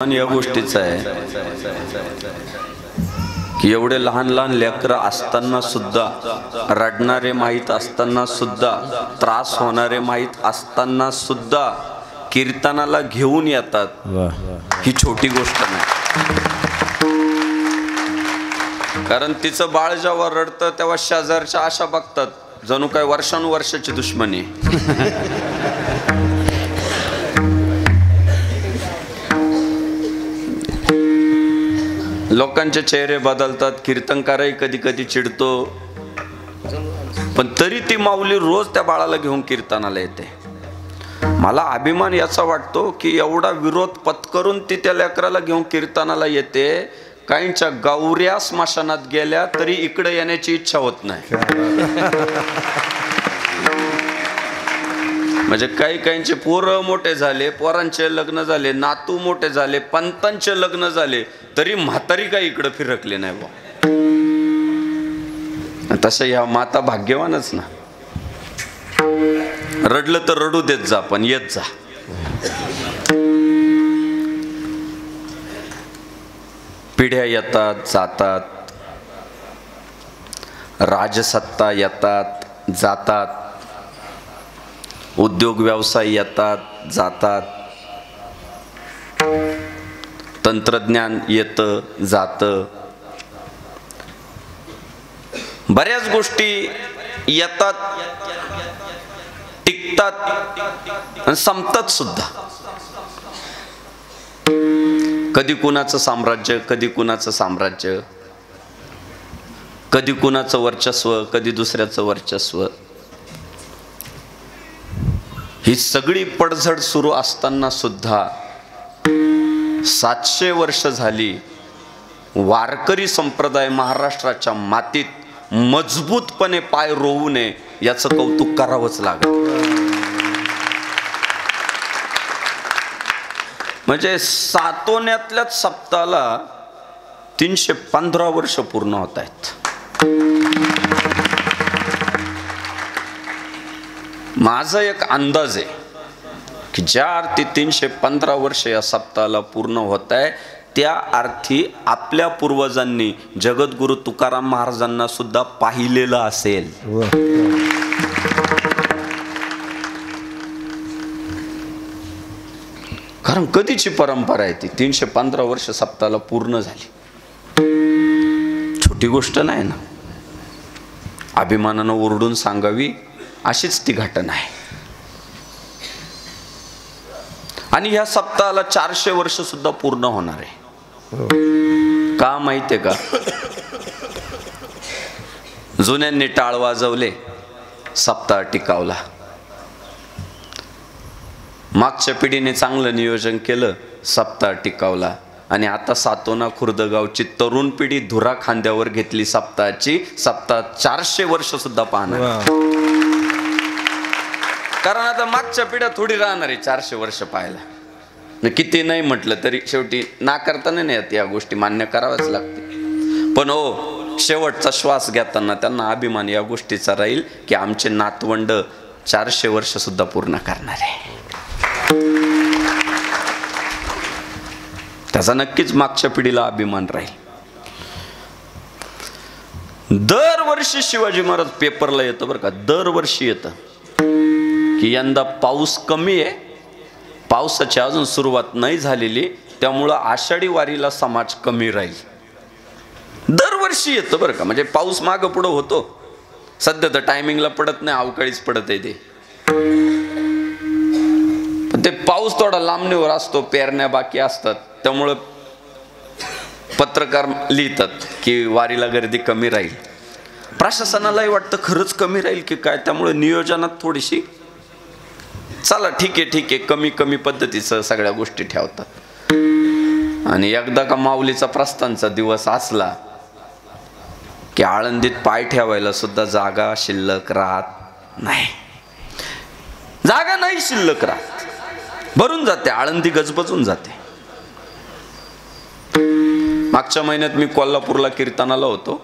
आणि या गोष्टीचं आहे की एवढे लहान लहान लेकरं असताना सुद्धा, रडणारे माहीत असताना सुद्धा, त्रास होणारे माहीत असताना सुद्धा कीर्तनाला घेऊन येतात। ही छोटी गोष्ट नाही, कारण तिचं बाळ जेव्हा रडतं तेव्हा शेजारच्या आशा बघतात जणू काय वर्षानुवर्षाची दुश्मनी। लोकांचे चेहरे बदलतात, कीर्तनकारही कधी कधी चिडतो, पण तरी ती माऊली रोज त्या बाळाला घेऊन कीर्तनाला येते। मला अभिमान याचा वाटतो की एवढा विरोध पत्करून ती त्या लेकराला घेऊन कीर्तनाला येते। काहींच्या गौऱ्या स्मशानात गेल्या तरी इकडे येण्याची इच्छा होत नाही। म्हणजे काहींचे पोरं मोठे झाले, पोरांचे लग्न झाले, नातू मोठे झाले, पंतांचे लग्न झाले, तरी म्हातारी काही इकडे फिरकले नाही बा। तसं ह्या माता भाग्यवानच ना। रडलं तर रडू देत जा, पण येत जा। पिढ्या येतात जातात, राजसत्ता येतात जातात, उद्योग व्यवसाय येतात जातात, तंत्रज्ञान येतं जातं, बऱ्याच गोष्टी येतात, टिकतात आणि संपतात सुद्धा। कधी कुणाचं साम्राज्य, कधी कुणाचं साम्राज्य, कधी कुणाचं वर्चस्व, कधी दुसऱ्याचं वर्चस्व। ही सगळी पडझड सुरू असताना सुद्धा 700 वर्ष झाली वारकरी संप्रदाय महाराष्ट्राच्या मातीत मजबूतपणे पाय रोवू नये याचं कौतुक करावंच लागेल। म्हणजे सातोन्यातल्याच सप्ताहाला 315 वर्ष पूर्ण होत आहेत। माझा एक अंदाज आहे की ज्या अर्थी 315 वर्ष या सप्ताहाला पूर्ण होत आहे, त्या अर्थी आपल्या पूर्वजांनी जगद्गुरु तुकाराम महाराजांना सुद्धा पाहिलेलं असेल। कारण कधीची परंपरा आहे ती, 315 वर्ष सप्ताहाला पूर्ण झाली। छोटी गोष्ट नाही ना, अभिमानानं ओरडून सांगावी अशीच ती घटना आहे। आणि ह्या सप्ताहाला 400 वर्ष सुद्धा पूर्ण होणार आहे। का माहितीये का? जुन्यांनी टाळ वाजवले, सप्ताह टिकावला। मागच्या पिढीने चांगलं नियोजन केलं, सप्ताह टिकावला। आणि आता सातोना खुर्द गावची तरुण पिढी धुरा खांद्यावर घेतली सप्ताहाची, सप्ताह 400 वर्ष सुद्धा पाहणार। कारण आता मागच्या पिढ्या थोडी राहणार आहे 400 वर्ष पाहायला। किती नाही म्हटलं तरी शेवटी नाकारताना नाही येत, या गोष्टी मान्य कराव्याच लागते। पण हो, शेवटचा श्वास घेताना त्यांना अभिमान या गोष्टीचा राहील की आमचे नातवंड 400 वर्ष सुद्धा पूर्ण करणार आहे। त्याचा नक्कीच मागच्या पिढीला अभिमान राहील। दरवर्षी शिवाजी महाराज पेपरला येतं बरं का, दरवर्षी येतं की यंदा पाऊस कमी आहे, पावसाची अजून सुरुवात नाही झालेली, त्यामुळं आषाढी वारीला समाज कमी राहील। दरवर्षी येतं बरं का, म्हणजे पाऊस मागं पुढं होतो। सध्या तर टायमिंगला पडत नाही, अवकाळीच पडत आहे ते। पण ते पाऊस थोडा लांबणीवर असतो, पेरण्या बाकी असतात, त्यामुळं पत्रकार लिहितात की वारीला गर्दी कमी राहील। प्रशासनालाही वाटतं खरंच कमी राहील की काय, त्यामुळे नियोजनात थोडीशी चला ठीक आहे कमी कमी पद्धतीचं सगळ्या गोष्टी ठेवतात। आणि एकदा का माऊलीचा प्रस्थानचा दिवस असला की आळंदीत पाय ठेवायला सुद्धा जागा शिल्लक राहत नाही। जागा नाही शिल्लक राहत, भरून जाते, आळंदी गजबजून जाते। मागच्या महिन्यात मी कोल्हापूरला कीर्तनाला होतो।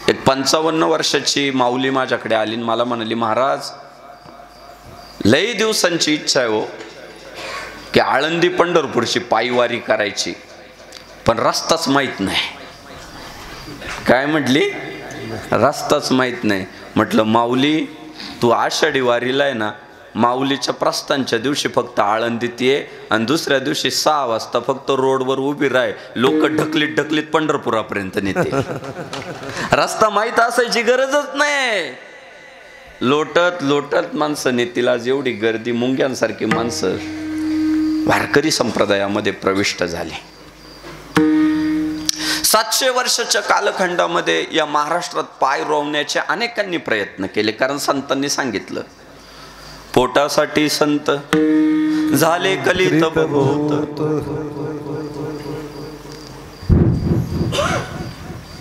एक 55 वर्षाची माऊली माझ्याकडे आली, मला म्हणाली, महाराज लई दिवसांची इच्छा आहे हो, की आळंदी पंढरपूरची पायवारी करायची, पण रस्ताच माहीत नाही. काय म्हटली? रस्ताच माहीत नाही. म्हटलं माऊली, तू आषाढी वारीला आहे ना, माऊलीच्या प्रस्थानच्या दिवशी फक्त आळंदीत ये आणि दुसऱ्या दिवशी 6 वाजता फक्त रोडवर उभी राह, लोक ढकलीत ढकलीत पंढरपुरापर्यंत नेते. रस्ता माहीत असायची गरजच नाही. लोटत लोटत माणसं नेतील. आज एवढी गर्दी, मुंग्यांसारखी माणसं वारकरी संप्रदायामध्ये प्रविष्ट झाली. 700 वर्षाच्या कालखंडामध्ये या महाराष्ट्रात पाय रोवण्याचे अनेकांनी प्रयत्न केले. कारण संतांनी सांगितलं, पोटासाठी संत झाले कलित बहुत.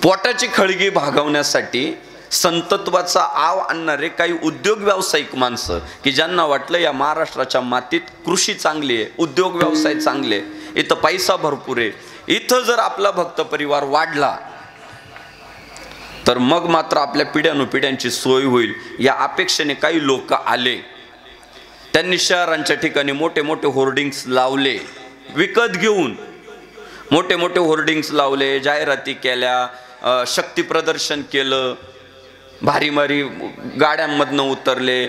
पोटाची खळगी भागवण्यासाठी संतत्वाचा आव आणणारे काही उद्योग व्यावसायिक माणसं, की ज्यांना वाटलं या महाराष्ट्राच्या मातीत कृषी चांगली आहे, उद्योग व्यवसाय चांगले, इथं पैसा भरपूर आहे, इथं जर आपला भक्त परिवार वाढला तर मग मात्र आपल्या पिढ्यानुपिढ्यांची सोय होईल, या अपेक्षेने काही लोक आले. त्यांनी शहरांच्या ठिकाणी मोठे मोठे होर्डिंग्स लावले, विकत घेऊन मोठे मोठे होर्डिंग्स लावले, जाहिराती केल्या, शक्ती प्रदर्शन केलं, भारी भारी गाड्यांमधनं उतरले,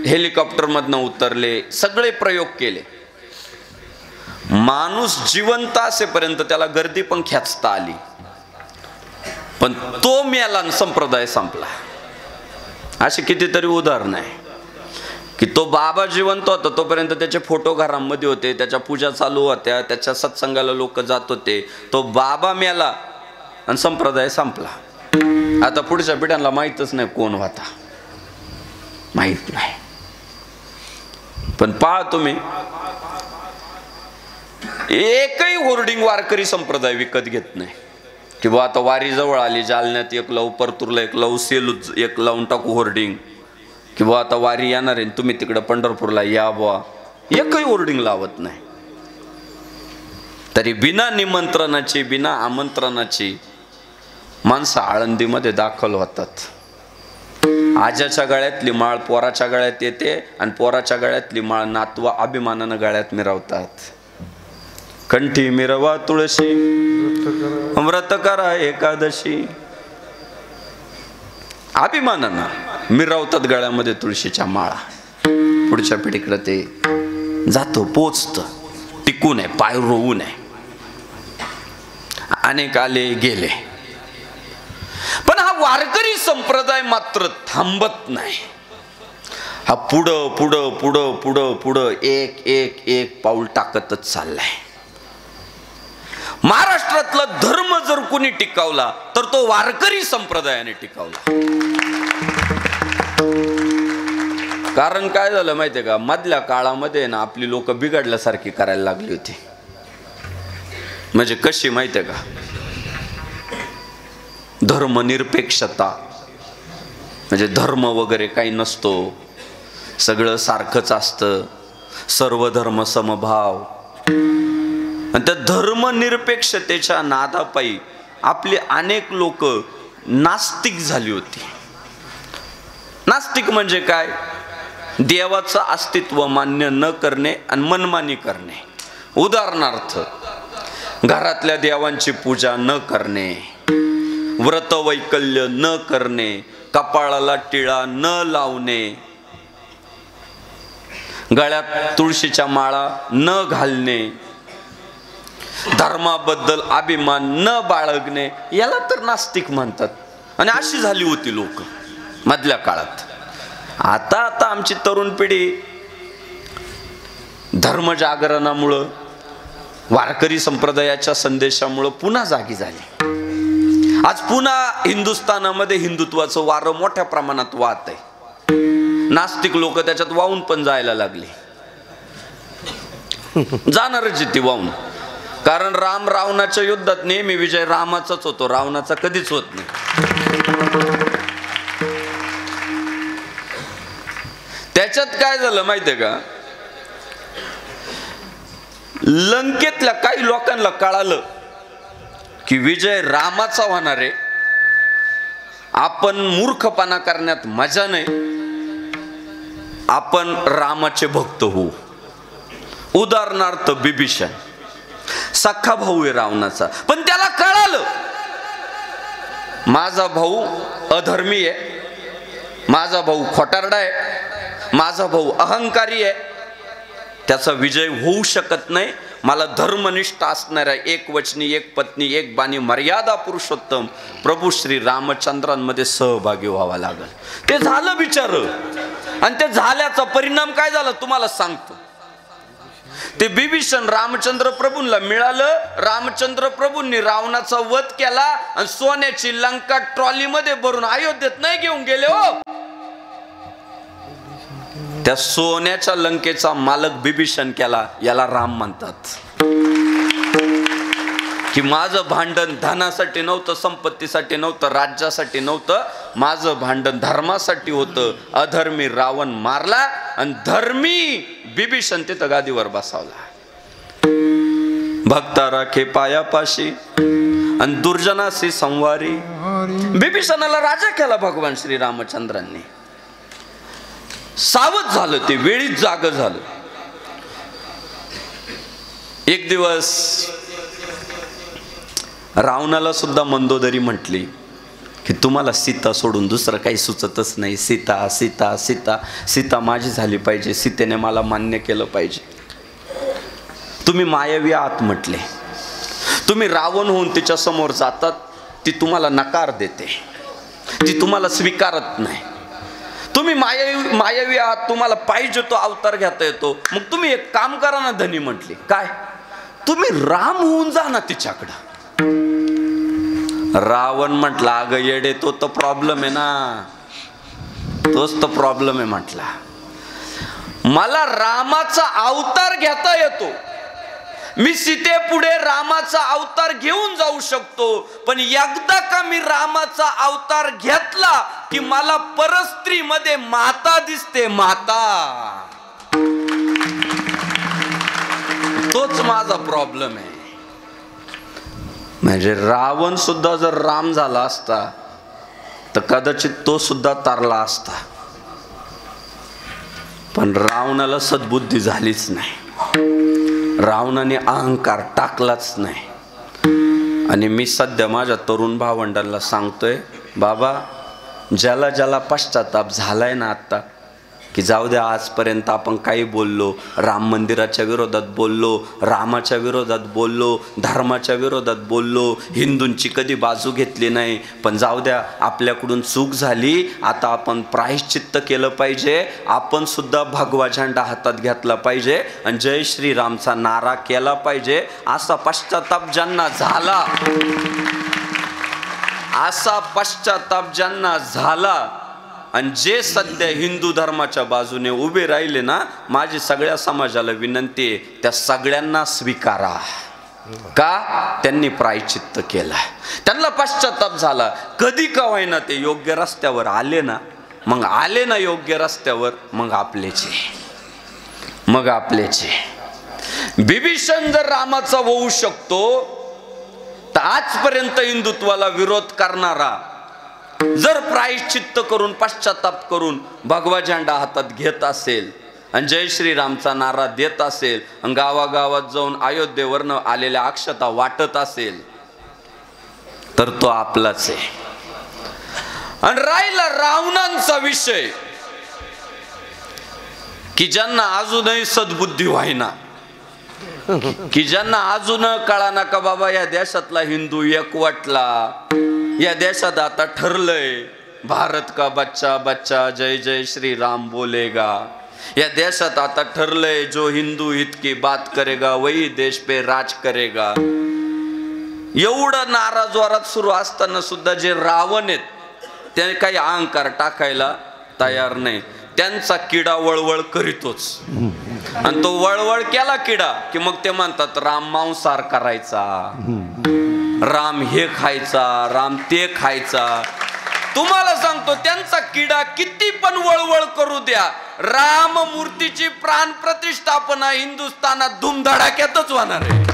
हेलिकॉप्टरमधनं उतरले, सगळे प्रयोग केले. माणूस जिवंत असेपर्यंत त्याला गर्दी पण खेचता आली, पण तो मेला आणि संप्रदाय संपला. असे कितीतरी उदाहरण आहे की तो बाबा जिवंत होता तोपर्यंत त्याचे फोटो घरांमध्ये होते, त्याच्या पूजा चालू होत्या, त्याच्या सत्संगाला लोक जात होते. तो बाबा मेला आणि संप्रदाय संपला. आता पुढच्या पिढ्यांना माहीतच नाही कोण होता, माहीत नाही. पण पहा तुम्ही, एकही होर्डिंग वारकरी संप्रदाय विकत घेत नाही. की बा आता वारी जवळ आली, जालन्यात एक लावू, परतूरला एक लावू, सेलूच एक लावून टाकू होर्डिंग, की बा आता वारी येणार आहे, तुम्ही तिकडे पंढरपूरला या बुवा. एकही होर्डिंग लावत नाही. तरी बिना निमंत्रणाची, बिना आमंत्रणाची माणसं आळंदीमध्ये दाखल होतात. आजाच्या गळ्यातली माळ पोराच्या गळ्यात येते आणि पोराच्या गळ्यातली माळ नातवा अभिमानानं गळ्यात मिरवतात. कंठी मिरवा तुळशी, व्रत करा एकादशी. अभिमानानं मिरवतात गळ्यामध्ये तुळशीच्या माळा. पुढच्या पिढीकडे ते जातो, पोचत, टिकू नये, पाय रोवू नये. अनेक आले गेले, पण हा वारकरी संप्रदाय मात्र थांबत नाही. हा पुढं पुढं पुढं पुढं पुढं एक एक एक पाऊल टाकतच चाललाय. महाराष्ट्रातला धर्म जर कोणी टिकावला तर तो वारकरी संप्रदायाने टिकावला. कारण काय झालं माहितीये का, मधल्या काळामध्ये ना आपली लोक बिघडल्यासारखी करायला लागली होती. म्हणजे कशी माहितीये का, धर्मनिरपेक्षता, म्हणजे धर्म वगैरे काही नसतो, सगळं सारखंच असतं, सर्व धर्म समभाव. आणि त्या धर्मनिरपेक्षतेच्या नादापायी आपली अनेक लोक नास्तिक झाली होती. नास्तिक म्हणजे काय, देवाचं अस्तित्व मान्य न करणे आणि मनमानी करणे. उदाहरणार्थ, घरातल्या देवांची पूजा न करणे, व्रत वैकल्य न करणे, कपाळाला टिळा न लावणे, गळ्यात तुळशीच्या माळा न घालणे, धर्माबद्दल अभिमान न बाळगणे, याला तर नास्तिक म्हणतात. आणि अशी झाली होती लोक मधल्या काळात. आता आता आमची तरुण पिढी धर्मजागरणामुळं, वारकरी संप्रदायाच्या संदेशामुळं पुन्हा जागी झाली. आज पुन्हा हिंदुस्थानामध्ये हिंदुत्वाचं वारं मोठ्या प्रमाणात वाहत आहे. नास्तिक लोक त्याच्यात वाहून पण जायला लागले, जाणारच ती वाहून. कारण राम रावणाच्या युद्धात नेहमी विजय रामाचाच होतो, रावणाचा कधीच होत नाही. त्याच्यात काय झालं माहितीये का, लंकेतल्या काही लोकांना कळालं की विजय रामाचा होणार आहे, आपण मूर्खपणा करण्यात मजा नाही, आपण रामाचे भक्त होऊ. उदाहरणार्थ बिभीषण सख्खा भाऊ आहे रावणाचा, पण त्याला कळालं माझा भाऊ अधर्मी आहे, माझा भाऊ खोटारडा आहे, माझा भाऊ अहंकारी आहे, त्याचा विजय होऊ शकत नाही, मला धर्मनिष्ठ असणाऱ्या एक वचनी एक पत्नी एक बाणी मर्यादा पुरुषोत्तम प्रभू श्री रामचंद्रांमध्ये सहभागी व्हावा लागल. ते झालं बिचार, आणि ते झाल्याचा परिणाम काय झाला तुम्हाला सांगतो. ते बिभीषण रामचंद्र प्रभूंना मिळालं, रामचंद्र प्रभूंनी रावणाचा वध केला आणि सोन्याची लंका ट्रॉलीमध्ये भरून अयोध्येत नाही घेऊन गेले हो. त्या सोन्याच्या लंकेचा मालक बिभीषण केला, याला राम म्हणतात. की माझं भांडण धनासाठी नव्हतं, संपत्तीसाठी नव्हतं, राज्यासाठी नव्हतं, माझं भांडण धर्मासाठी होतं. अधर्मी रावण मारला आणि धर्मी बिभीषण तिथं गादीवर बसावला. भक्ता राखे पायापाशी आणि दुर्जनाशी संवारी. बिभीषणाला राजा केला भगवान श्री रामचंद्रांनी. सावध झालं, ते वेळीच जाग झालं. एक दिवस रावणाला सुद्धा मंदोदरी म्हटली की तुम्हाला सीता सोडून दुसरं काही सुचतच नाही. सीता सीता सीता सीता माझी झाली पाहिजे, सीतेने मला मान्य केलं पाहिजे. तुम्ही मायावी आहात म्हटले. तुम्ही रावण होऊन तिच्या समोर जातात, ती तुम्हाला नकार देते, ती तुम्हाला स्वीकारत नाही. तुम्ही मायावी आहात, तुम्हाला पाहिजे तो अवतार घेता येतो. मग तुम्ही एक काम करा ना धनी म्हटली. काय? तुम्ही राम होऊन जा ना तिच्याकडं. रावण म्हटला अगं येडे, तो तर प्रॉब्लेम आहे ना, तोच तर प्रॉब्लेम आहे म्हटला. मला रामाचा अवतार घेता येतो, मी सीतेपुढे रामाचा अवतार घेऊन जाऊ शकतो, पण एकदा का मी रामाचा अवतार घेतला की मला परस्त्रीमध्ये माता दिसते, माता. तोच माझा प्रॉब्लेम आहे. म्हणजे रावण सुद्धा जर राम झाला असता तर कदाचित तो सुद्धा तारला असता, पण रावणाला सद्बुद्धी झालीच नाही. रावणाने अहंकार टाकलाच नाही. आणि मी सध्या माझ्या तरुण भावंडांना सांगतोय, बाबा ज्याला ज्याला पश्चाताप झालाय ना आता, की जाऊ द्या आजपर्यंत आपण काही बोललो, राम मंदिराच्या विरोधात बोललो, रामाच्या विरोधात बोललो, धर्माच्या विरोधात बोललो, हिंदूंची कधी बाजू घेतली नाही, पण जाऊ द्या आपल्याकडून चूक झाली, आता आपण प्रायश्चित्त केलं पाहिजे, आपण सुद्धा भगवा झेंडा हातात घेतला पाहिजे आणि जय श्रीरामचा नारा केला पाहिजे. असा पश्चाताप ज्यांना झाला, असा पश्चाताप ज्यांना झाला आणि जे सध्या हिंदू धर्माच्या बाजूने उभे राहिले ना, माझी सगळ्या समाजाला विनंती आहे, त्या सगळ्यांना स्वीकारा. का? त्यांनी प्रायश्चित्त केलं, त्यांना पश्चाताप झाला. कधी का होईना ते योग्य रस्त्यावर आले ना, मग आले ना योग्य रस्त्यावर, मग आपलेचे, मग आपलेचे. बिभीषण जर रामाचा होऊ शकतो तर आजपर्यंत हिंदुत्वाला विरोध करणारा जर प्रायश्चित्त करून पश्चाताप करून भगवा झेंडा हातात घेत असेल आणि जय श्रीरामचा नारा देत असेल आणि गावागावात जाऊन अयोध्येवरनं आलेल्या अक्षता वाटत असेल तर तो आपलाच आहे. आणि राहिला रावणांचा विषय, की ज्यांना अजूनही सद्बुद्धी व्हायना, की ज्यांना अजून कळाना का बाबा या देशातला हिंदू एकवटला, या देशात आता ठरलंय भारत का बच्चा बच्चा जय जय श्री राम बोलेगा. या देशात आता ठरलंय जो हिंदू हित की बात करेगा वही देश पे राज करेगा. एवढं नारा जोरात सुरू असताना सुद्धा जे रावण आहेत ते काही अहंकार टाकायला तयार नाही. त्यांचा किडा वळवळ करीतोच, आणि तो वळवळ केला किडा की मग ते म्हणतात राम मांसाहार करायचा, राम हे खायचा, राम ते खायचा. तुम्हाला सांगतो त्यांचा किडा किती पण वळवळ करू द्या, राम मूर्तीची प्राण प्रतिष्ठापना हिंदुस्थानात धूमधडाक्यातच होणार आहे.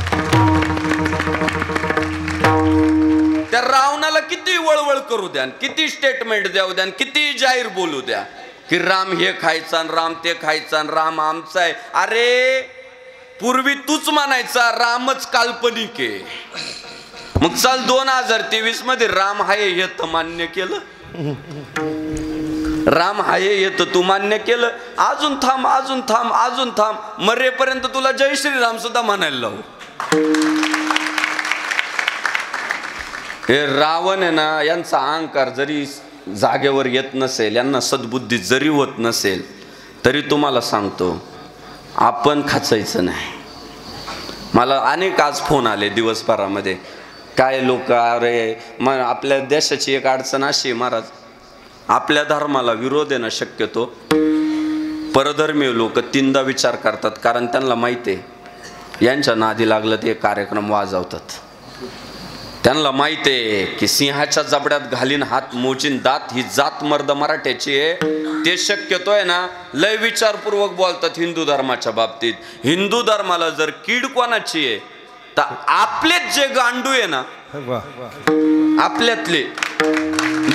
त्या रावणाला किती वळवळ करू द्या, किती स्टेटमेंट देऊ द्या, किती जाहीर बोलू द्या की राम हे खायचा, राम ते खायचा, राम आमचा आहे. अरे पूर्वी तूच म्हणायचा रामच काल्पनिक आहे, मग चाल 2023 मध्ये राम हाय हे तर मान्य केलं, राम हाय हे तर तू मान्य केलं, अजून थांब अजून थांब अजून थांब, मरेपर्यंत तुला जय श्रीराम सुद्धा म्हणायला लावू. हे रावण आहे ना, यांचा अहंकार जरी जागेवर येत नसेल, यांना सद्बुद्धी जरी होत नसेल, तरी तुम्हाला सांगतो आपण खचायचं नाही. मला अनेक आज फोन आले दिवसभरामध्ये, काय लोक, अरे मग आपल्या देशाची एक अडचण अशी आहे महाराज, आपल्या धर्माला विरोध आहे ना, शक्यतो परधर्मीय लोक 3दा विचार करतात, कारण त्यांना माहिती आहे यांच्या नादी लागलं ते कार्यक्रम वाजवतात. त्यांना माहिती आहे की सिंहाच्या जबड्यात घालीन हात मोजीन दात, ही जात मर्द मराठ्याची आहे. ते शक्यतो आहे ना लय विचारपूर्वक बोलतात हिंदू धर्माच्या बाबतीत. हिंदू धर्माला जर कीड कोणाची आहे तर आपलेच जे गांडू आहे ना, आपल्यातले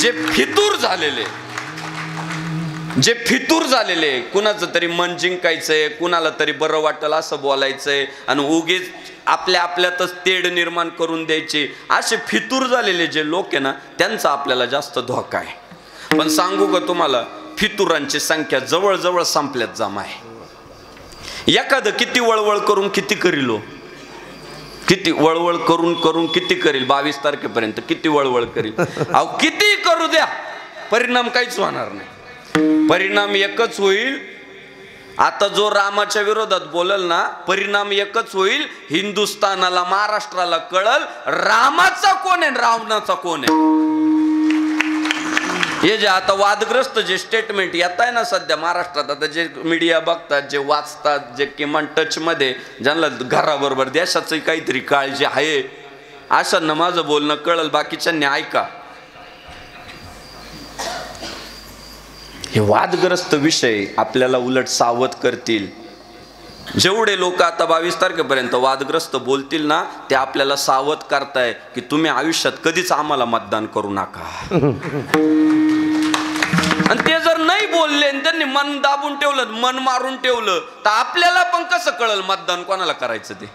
जे फितूर झालेले, कुणाचं तरी मन जिंकायचंय, कुणाला तरी बरं वाटेल असं बोलायचंय आणि उगीच आपल्यातच तेढ निर्माण करून द्यायचे, असे फितूर झालेले जे लोक आहे ना, त्यांचा आपल्याला जास्त धोका आहे. पण सांगू का तुम्हाला, फितुरांची संख्या जवळजवळ संपल्यात जमा आहे. एखादं किती वळवळ करून किती करीलो, किती वळवळ करून किती करील, 22 तारखेपर्यंत किती वळवळ करील. अहो किती करू द्या, परिणाम काहीच होणार नाही. परिणाम एकच होईल, आता जो रामाच्या विरोधात बोलल ना, परिणाम एकच होईल, हिंदुस्थानाला महाराष्ट्राला कळल रामाचा कोण आहे रावणाचा कोण आहे. हे जे आता वादग्रस्त जे स्टेटमेंट येत आहे ना सध्या महाराष्ट्रात, आता जे मीडिया बघतात, जे वाचतात, जे किमान टच मध्ये, ज्यांना घराबरोबर देशाची काहीतरी काळजी आहे, अशांना माझं बोलणं कळल, बाकीच्यांनी ऐका. हे वादग्रस्त विषय आपल्याला उलट सावध करतील. जेवढे लोक आता 22 तारखेपर्यंत वादग्रस्त बोलतील ना, ते आपल्याला सावध करताय की तुम्ही आयुष्यात कधीच आम्हाला मतदान करू नका. आणि ते जर नाही बोलले, त्यांनी मन दाबून ठेवलं, मन मारून ठेवलं, तर आपल्याला पण कसं कळल मतदान कोणाला करायचं, ते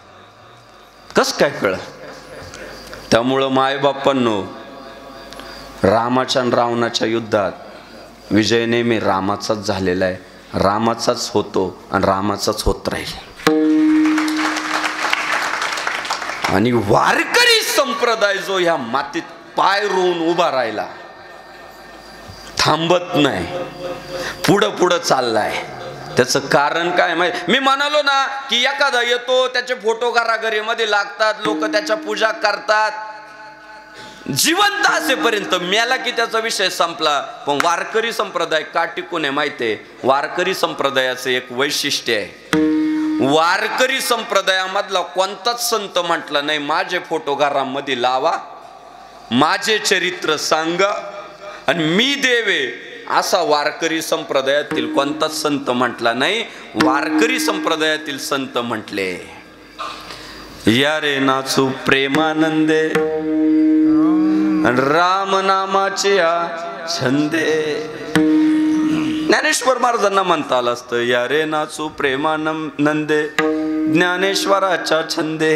कसं काय कळल. त्यामुळं मायबापांनो, रामाच्या आणि रावणाच्या युद्धात विजय नेहमी रामाचाच झालेला आहे, रामाचाच होतो आणि रामाचाच होत राहील. आणि वारकरी संप्रदाय जो ह्या मातीत पाय रोवून उभा राहिला, थांबत नाही, पुढं चाललाय. त्याचं कारण काय माहिती? मी म्हणालो ना की एखादा येतो, त्याचे फोटो घराघरीमध्ये लागतात, लोक त्याच्या पूजा करतात, जिवंत असेपर्यंत, मेला की त्याचा विषय संपला. पण वारकरी संप्रदाय का टिकून आहे माहितीये? वारकरी संप्रदायाचं एक वैशिष्ट्य आहे, वारकरी संप्रदायामधला कोणताच संत म्हटला नाही माझे फोटो घरामध्ये लावा, माझे चरित्र सांगा आणि मी देवे, असा वारकरी संप्रदायातील कोणताच संत म्हटला नाही. वारकरी संप्रदायातील संत म्हटले, या रे नाचू प्रेमानंदे राम नामाचे छंदे. ज्ञानेश्वर महाराजांना म्हणता आलं असतं, या रे नाचू प्रेमानंदे ज्ञानेश्वराच्या छंदे.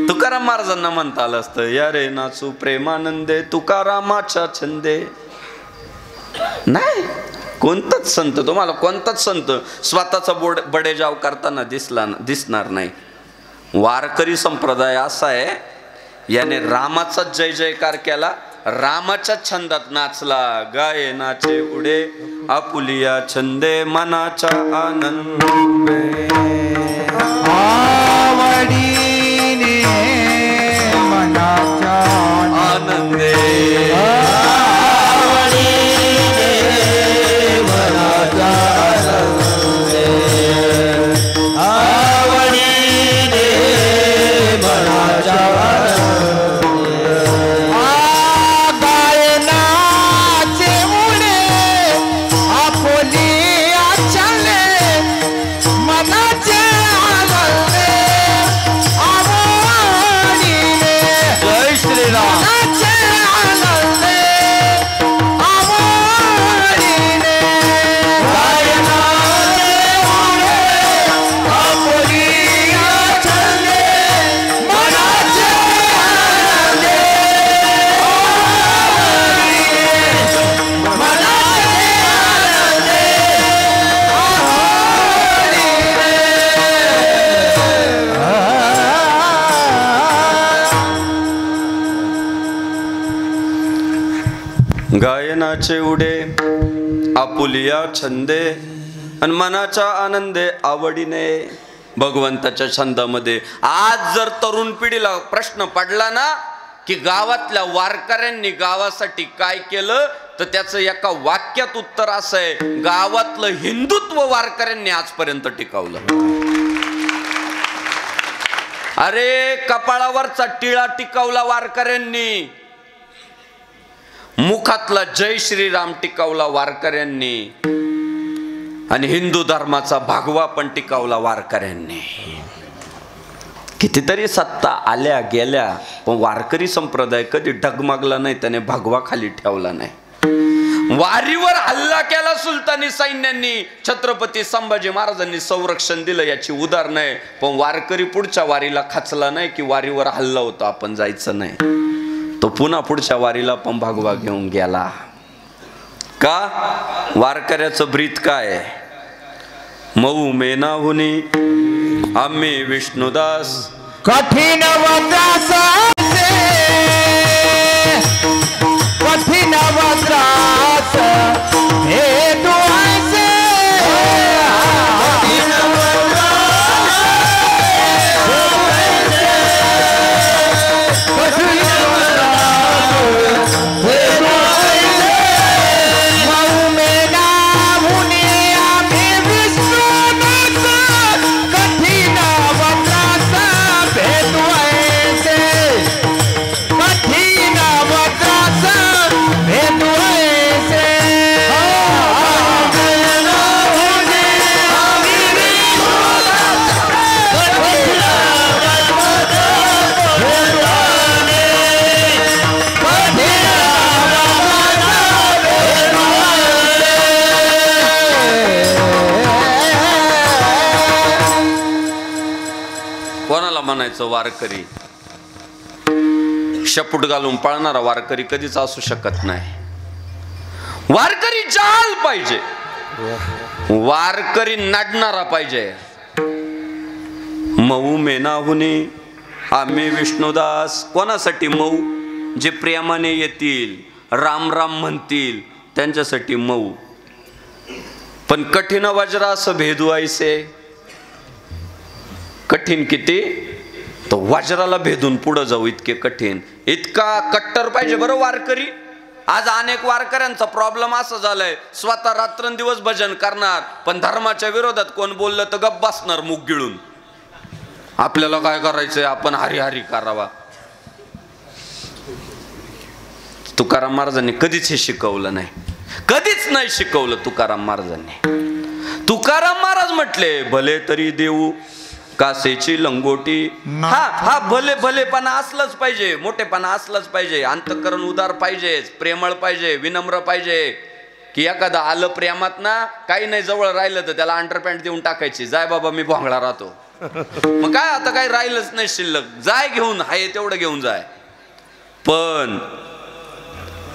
तुकाराम महाराजांना म्हणता आलं असतं, या रे नाचू प्रेमानंदे तुकारामाच्या छंदे. नाही, कोणताच संत, तुम्हाला कोणताच संत स्वतःचा बडेजाव करताना दिसणार नाही. वारकरी संप्रदाय असा आहे, याने रामाचा जय जयकार केला, रामाच्या छंदात नाचला. गाये नाचे उडे आपुलिया छंदे मनाचा आनंद, आवडीने मनाचा आनंदे, मनाचे नयनाचे उडे आपुलिया छंदे आणि मनाच्या आनंदे आवडीने भगवंताच्या छंदामध्ये. आज जर तरुण पिढीला प्रश्न पडला ना की गावातल्या वारकऱ्यांनी गावासाठी काय केलं, तर त्याचं एका वाक्यात उत्तर असं आहे, गावातलं हिंदुत्व वारकऱ्यांनी आजपर्यंत टिकवलं. अरे कपाळावरचा टिळा टिकवला वारकऱ्यांनी, मुखातला जय श्रीराम टिकवला वारकऱ्यांनी, आणि हिंदू धर्माचा भगवा पण टिकवला वारकऱ्यांनी. कितीतरी सत्ता आल्या गेल्या पण वारकरी संप्रदाय कधी डगमगला नाही, त्याने भगवा खाली ठेवला नाही. वारीवर हल्ला केला सुलतानी सैन्यांनी, छत्रपती संभाजी महाराजांनी संरक्षण दिलं, याची उदाहरण आहे. पण वारकरी पुढच्या वारीला खचला नाही की वारीवर हल्ला होता आपण जायचं नाही. तो पुन्हा पुढच्या वारीला पण भगवा घेऊन गेला. का? वारकऱ्याचं ब्रीत काय? मऊ मेनाहुनी आम्ही विष्णुदास कठीण वत्रास कठीण वत्रास हे दुआसे म्हणायचं वारकरी? शपूट घालून पळणारा वारकरी कधीच असू शकत नाही. वारकरी जाल पाहिजे, वारकरी नाडणारा पाहिजे. मऊ मेनाहुनी आम्ही विष्णुदास. कोणासाठी मऊ? जे प्रेमाने येतील, राम राम म्हणतील त्यांच्यासाठी मऊ. पण कठीण वज्र असं भेदवायचे. कठीण किती? तो वज्राला भेदून पुढे जाऊ इतके कठीण, इतका कट्टर पाहिजे बरं वारकरी. आज अनेक वारकऱ्यांचा प्रॉब्लेम असा झालाय, स्वतः रात्रंदिवस भजन करणार पण धर्माच्या विरोधात कोण बोललं तर गप्प बसणार मुख गिळून. आपल्याला काय करायचंय, आपण हरी हरी करावा. तुकाराम महाराजांनी कधीच हे शिकवलं नाही, कधीच नाही शिकवलं तुकाराम महाराजांनी. तुकाराम महाराज म्हटले, भले तरी देऊ कासेची लंगोटी. हा भले भलेपणा असलंच पाहिजे, मोठेपणा असलंच पाहिजे, अंतःकरण उदार पाहिजेच, प्रेमळ पाहिजे, विनम्र पाहिजे. की एखादा आलं प्रेमात ना, काही नाही जवळ राहिलं तर त्याला अंडरपॅन्ट देऊन टाकायची, जाय बाबा मी भोंगळा राहतो. मग काय आता काही राहिलंच नाही शिल्लक, जाय घेऊन, हाय तेवढं घेऊन जाय. पण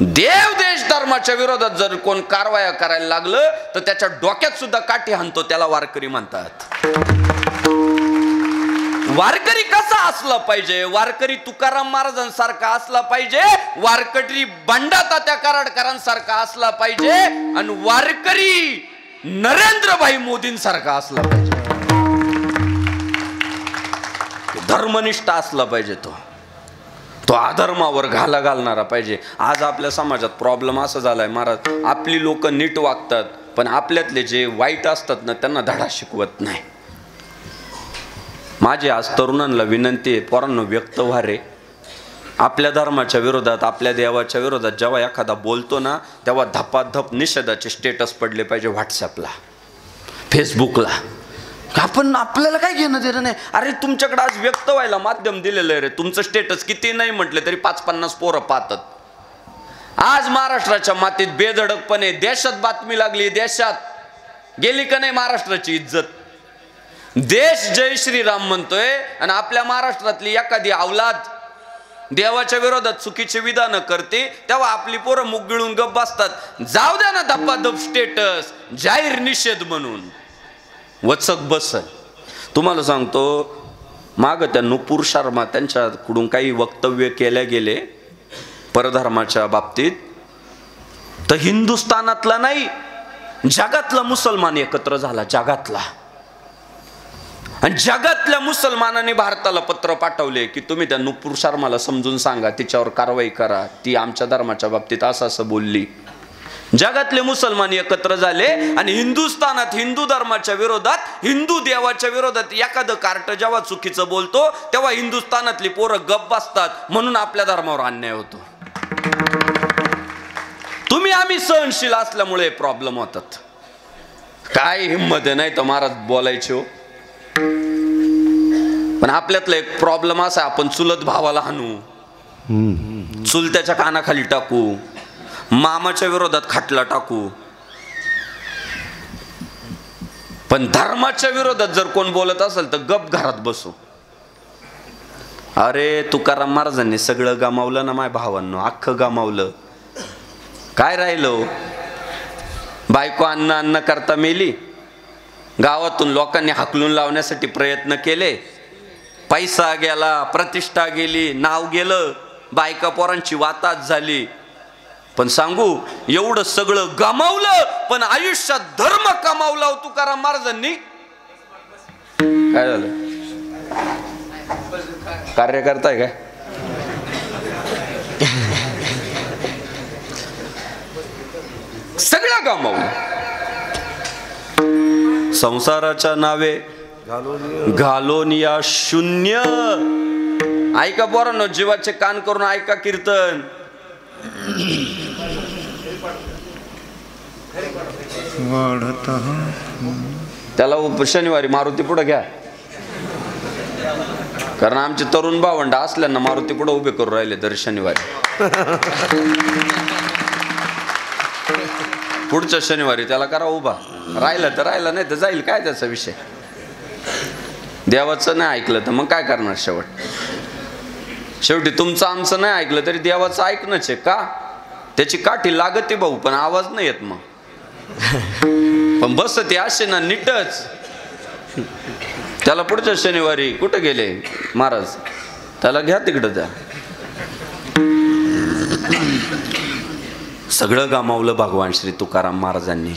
देव देश धर्माच्या विरोधात जर कोण कारवाया करायला लागलं तर त्याच्या डोक्यात सुद्धा काठी हाणतो, त्याला वारकरी म्हणतात. वारकरी कसा असला पाहिजे? वारकरी तुकाराम महाराजांसारखा असला पाहिजे, वारकरी बंडा तात्या कराडकरांसारखा असला पाहिजे, आणि वारकरी नरेंद्रभाई मोदींसारखा असला पाहिजे. धर्मनिष्ठ असला पाहिजे, तो अधर्मावर घाला घालणारा पाहिजे. आज आपल्या समाजात प्रॉब्लेम असा झालाय महाराज, आपली लोक नीट वागतात पण आपल्यातले जे वाईट असतात ना त्यांना धडा शिकवत नाही. माझी आज तरुणांना विनंती आहे, पोरांनो व्यक्त व्हा रे. आपल्या धर्माच्या विरोधात, आपल्या देवाच्या विरोधात जेव्हा एखादा बोलतो ना तेव्हा धपाधप निषेधाचे स्टेटस पडले पाहिजे व्हॉट्सअपला, फेसबुकला. आपण आपल्याला काय घेणं देणं नाही. अरे तुमच्याकडे आज व्यक्त व्हायला माध्यम दिलेलं आहे रे. तुमचं स्टेटस किती नाही म्हटले तरी 5-50 पोरं पाहतात. आज महाराष्ट्राच्या मातीत बेधडकपणे देशात बातमी लागली, देशात गेली का नाही महाराष्ट्राची इज्जत. देश जय श्रीराम म्हणतोय आणि आपल्या महाराष्ट्रातली एखादी अवलाद देवाच्या विरोधात चुकीचे विधान करते तेव्हा आपली पोरं मुग गिळून गप्प बसतात. जाऊ द्या ना धप्पाधप स्टेटस, जाहीर निषेध म्हणून वचक बसल. तुम्हाला सांगतो, माग त्या नुपूर शर्मा त्यांच्याकडून काही वक्तव्य केले गेले परधर्माच्या बाबतीत. तर हिंदुस्थानातला नाही, जगातला मुसलमान एकत्र झाला, जगातला. आणि जगातल्या मुसलमानांनी भारताला पत्र पाठवले की तुम्ही त्या नुपूर शर्माला समजून सांगा, तिच्यावर कारवाई करा, ती आमच्या धर्माच्या बाबतीत असं बोलली. जगातले मुसलमान एकत्र झाले आणि हिंदुस्थानात हिंदू धर्माच्या विरोधात, हिंदू देवाच्या विरोधात एखादं कार्ट जेव्हा चुकीचं बोलतो तेव्हा हिंदुस्थानातली पोरं गप्प बसतात, म्हणून आपल्या धर्मावर अन्याय होतो. तुम्ही आम्ही सहनशील असल्यामुळे प्रॉब्लेम होतात. काय हिंमत आहे नाही तर महाराज बोलायचे हो. पण आपल्यातला एक प्रॉब्लेम असा, आपण चुलत भावाला हाणू, चुलत्याच्या कानाखाली टाकू, मामाच्या विरोधात खाटला टाकू. पण धर्माच्या विरोधात जर कोण बोलत असेल तर गप घरात बसू. अरे तुकाराम महाराजांनी सगळं गमावलं ना माय भावांनो, अख्खं गमावलं. काय राहिलं? बायको अन्न अन्न करता मेली, गावातून लोकांनी हाकलून लावण्यासाठी प्रयत्न केले, पैसा गेला, प्रतिष्ठा गेली, नाव गेलं, बायका पोरांची वाताच झाली. पण सांगू, एवढं सगळं गमावलं पण आयुष्यात धर्म कमावला हो तुकाराम महाराजांनी. काय झालं? कार्य करताय काय? सगळं गमावलं. संसाराच्या नावे घालून या शून्य. ऐका पोरांनो, जीवाचे कान करून ऐका कीर्तन. त्याला शनिवारी मारुती पुढे घ्या, कारण आमचे तरुण भावंड असल्यानं मारुती पुढे उभे करून राहिले दर शनिवारी. पुढच्या शनिवारी त्याला करा उभा. राहिला तर राहिला, नाही तर जाईल. काय त्याचा विषय? देवाचं नाही ऐकलं तर मग काय करणार? शेवटी तुमचं आमचं नाही ऐकलं तरी देवाचं ऐकणंच आहे का? त्याची काठी लागते भाऊ, पण आवाज नाही येत. मग पण बसते असे ना नीटच. त्याला पुढच्या शनिवारी कुठे गेले महाराज, त्याला घ्या तिकडं. त्या सगळं गमावलं भगवान श्री तुकाराम महाराजांनी,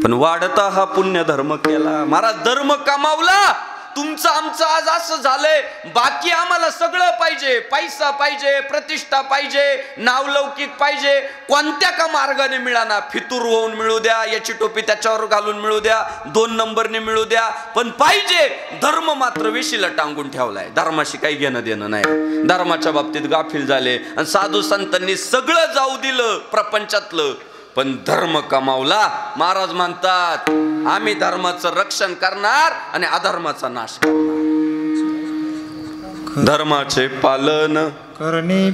पण वाढता हा पुण्य धर्म केला. महाराज धर्म कमावला. तुमचं आमचं आज असं झालंय, बाकी आम्हाला सगळं पाहिजे, पैसा पाहिजे, प्रतिष्ठा पाहिजे, नावलौकिक पाहिजे, कोणत्या का मार्गाने मिळाना. फितूर होऊन मिळू द्या, याची टोपी त्याच्यावर घालून मिळू द्या, 2 नंबरने मिळू द्या, पण पाहिजे. धर्म मात्र वेशीला टांगून ठेवलाय. धर्माशी काही घेणं देणं नाही. धर्माच्या बाबतीत गाफील झाले आणि साधू संतांनी सगळं जाऊ दिलं प्रपंचातलं, पण धर्म कमावला. महाराज म्हणतात, आम्ही धर्माचं रक्षण करणार आणि अधर्माचा नाश करणार. धर्माचे पालन करणे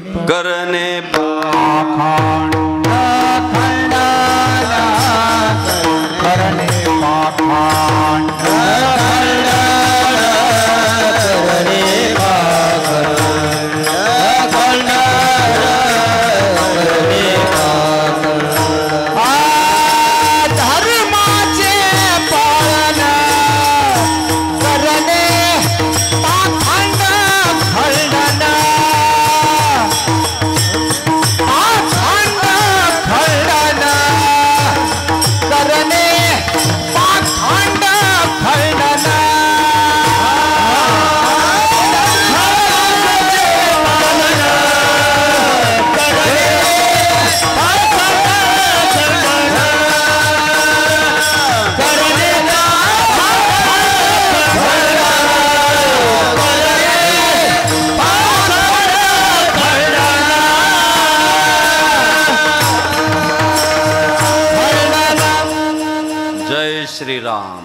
श्रीराम.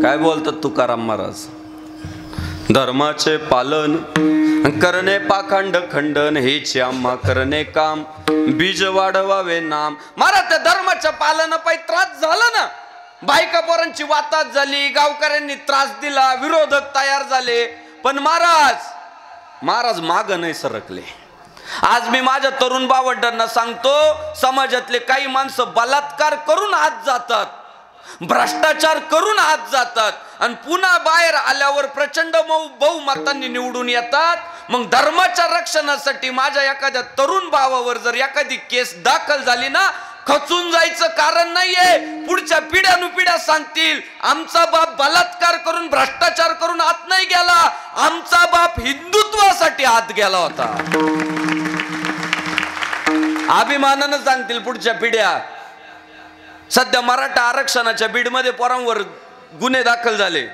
काय बोलतात तुकाराम महाराज? धर्माचे पालन करणे पाखंड खंडन, हेचे आम्हा करणे काम, बीज वाढवावे नाम. महाराज त्या धर्माच्या पालनापायी त्रास झाला ना. बायका पोरांची वाताच झाली, गावकऱ्यांनी त्रास दिला, विरोधक तयार झाले, पण महाराज माग नाही सरकले. आज मी माझ्या तरुण भावंडांना सांगतो, समाजातले काही माणसं बलात्कार करून आत जातात, भ्रष्टाचार करून आत जातात आणि पुन्हा बाहेर आल्यावर प्रचंड बहुमतांनी निवडून येतात, मग धर्माच्या रक्षणासाठी माझ्या एखाद्या तरुण भावावर जर एखादी केस दाखल झाली ना, खचून जायचं कारण नाहीये. पुढच्या पिढ्यानुपिढ्या सांगतील आमचा बाप बलात्कार करून भ्रष्टाचार करून आत नाही गेला, आमचा बाप हिंदुत्वासाठी आत गेला होता. अभिमानानं सांगतील पुढच्या पिढ्या. सध्या मराठा आरक्षणाच्या बीडमध्ये पोरांवर गुन्हे दाखल झाले.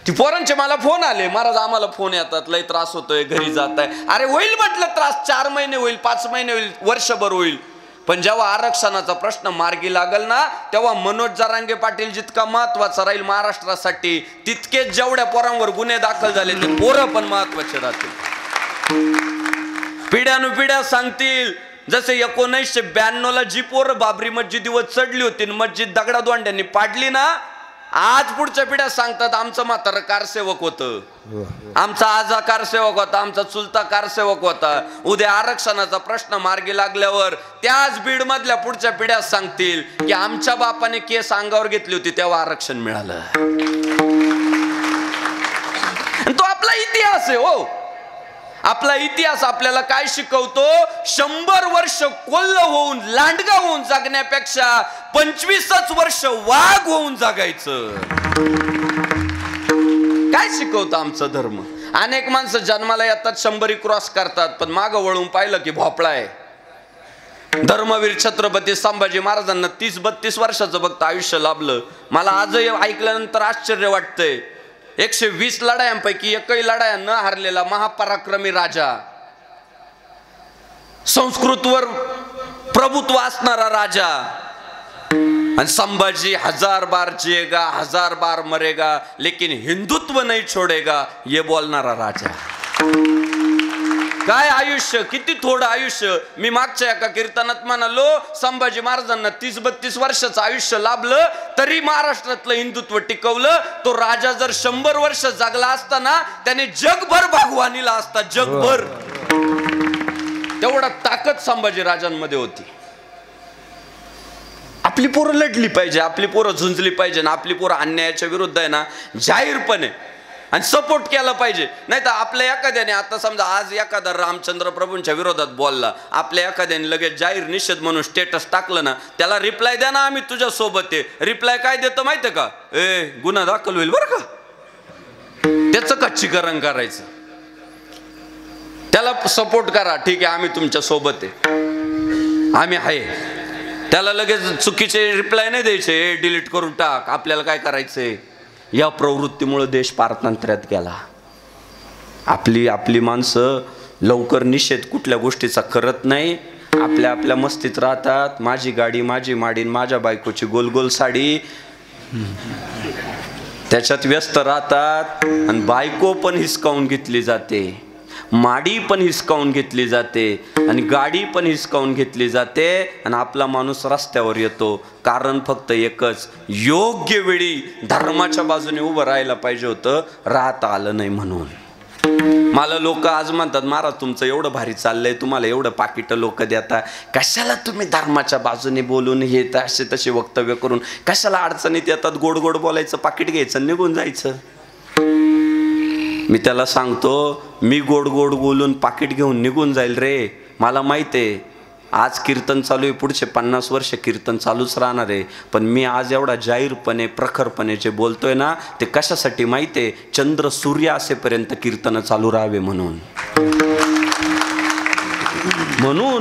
ती पोरांचे मला फोन आले, महाराज आम्हाला फोन येतात, लय त्रास होतोय, घरी जात आहे. अरे होईल म्हटलं त्रास, 4 महिने होईल, 5 महिने होईल, वर्षभर होईल, पण जेव्हा आरक्षणाचा प्रश्न मार्गी लागल ना, तेव्हा मनोज जरांगे पाटील जितका महत्वाचा राहील महाराष्ट्रासाठी, तितकेच जेवढ्या पोरांवर गुन्हे दाखल झाले ते पोरं पण महत्वाचे राहतील. पिढ्यानुपिढ्या सांगतील. जसे 1992ला जी पोरं बाबरी मस्जिदीवर चढली होती, मस्जिद दगडादोंड्यांनी पाडली ना, आज पुढच्या पिढ्या सांगतात आमचं म्हातारं कारसेवक होतं, आमचा आजा कारसेवक होता, आमचा चुलता कारसेवक होता. उद्या आरक्षणाचा प्रश्न मार्गी लागल्यावर त्याच बीड मधल्या पुढच्या पिढ्या सांगतील की आमच्या बापाने केस अंगावर घेतली होती तेव्हा आरक्षण मिळालं. तो आपला इतिहास आहे हो. आपला इतिहास आपल्याला काय शिकवतो? 100 वर्ष कोल्ह होऊन लांडगा होऊन जगण्यापेक्षा 25च वर्ष वाघ होऊन जगायचं. काय शिकवतो आमचा धर्म? अनेक माणसं जन्माला येतात 100 क्रॉस करतात, पण मागं वळून पाहिलं की भोपळा आहे. धर्मवीर छत्रपती संभाजी महाराजांना 30-32 वर्षाचं फक्त आयुष्य लाभलं. मला आजही ऐकल्यानंतर आश्चर्य वाटतंय. 120 लढायांपैकी एकही लढाया न हारलेला महापराक्रमी राजा, संस्कृतवर प्रभुत्व असणारा राजा, आणि संभाजी 1000 बार जिएगा 1000 बार मरेगा लेकिन हिंदुत्व नहीं छोड़ेगा, ये बोलणारा राजा. काय आयुष्य, किती थोडं आयुष्य. मी मागच्या एका कीर्तनात म्हणालो, संभाजी महाराजांना 30-32 वर्षाचं आयुष्य लाभलं तरी महाराष्ट्रातलं हिंदुत्व टिकवलं. तो राजा जर 100 वर्ष जगला असता ना, त्याने जगभर भगवानीला असता, जगभर. तेवढा ताकद संभाजी राजांमध्ये होती. आपली पोरं लढली पाहिजे, आपली पोरं झुंजली पाहिजे ना, आपली पोरं अन्यायाच्या विरुद्ध आहे ना जाहीरपणे आणि सपोर्ट केला पाहिजे. नाही तर आपल्या एखाद्याने, आता समजा आज एखादा रामचंद्र प्रभूंच्या विरोधात बोलला, आपल्या एखाद्याने लगेच जाहीर निषेध म्हणून स्टेटस टाकलं ना, त्याला रिप्लाय द्या ना, आम्ही तुझ्या सोबत आहे. रिप्लाय काय देतं माहितीये का? गुन्हा दाखल होईल बरं का. त्याचं कच्चीकरण करायचं, त्याला सपोर्ट करा, ठीक आहे आम्ही तुमच्या सोबत आहे, आम्ही आहे. त्याला लगेच चुकीचे रिप्लाय नाही द्यायचे, डिलीट करून टाक, आपल्याला काय करायचंय. या प्रवृत्तीमुळे देश पारतंत्र्यात गेला. आपली माणसं लवकर निषेध कुठल्या गोष्टीचा करत नाही, आपल्या मस्तीत राहतात. माझी गाडी, माझी माडीन, माझ्या बायकोची गोल साडी, त्याच्यात व्यस्त राहतात. आणि बायको पण हिसकावून घेतली जाते, माडी पण हिसकावून घेतली जाते, आणि गाडी पण हिसकावून घेतली जाते, आणि आपला माणूस रस्त्यावर येतो. कारण फक्त एकच, योग्य वेळी धर्माच्या बाजूने उभं राहायला पाहिजे होतं, राहता आलं नाही म्हणून. मला लोक आज म्हणतात, महाराज तुमचं एवढं भारी चाललंय, तुम्हाला एवढं पाकिट लोक देता, कशाला तुम्ही धर्माच्या बाजूने बोलून हे असे तसे वक्तव्य करून कशाला अडचणीत येतात? गोड गोड बोलायचं, पाकिट घ्यायचं, निघून जायचं. मी त्याला सांगतो, मी गोड गोड बोलून पाकिट घेऊन निघून जाईल रे. मला माहिती आहे आज कीर्तन चालू आहे, पुढचे 50 वर्ष कीर्तन चालूच राहणार आहे. पण मी आज एवढा जाहीरपणे प्रखरपणे जे बोलतोय ना, ते कशासाठी माहिती आहे? चंद्र सूर्य असेपर्यंत कीर्तन चालू राहावे म्हणून.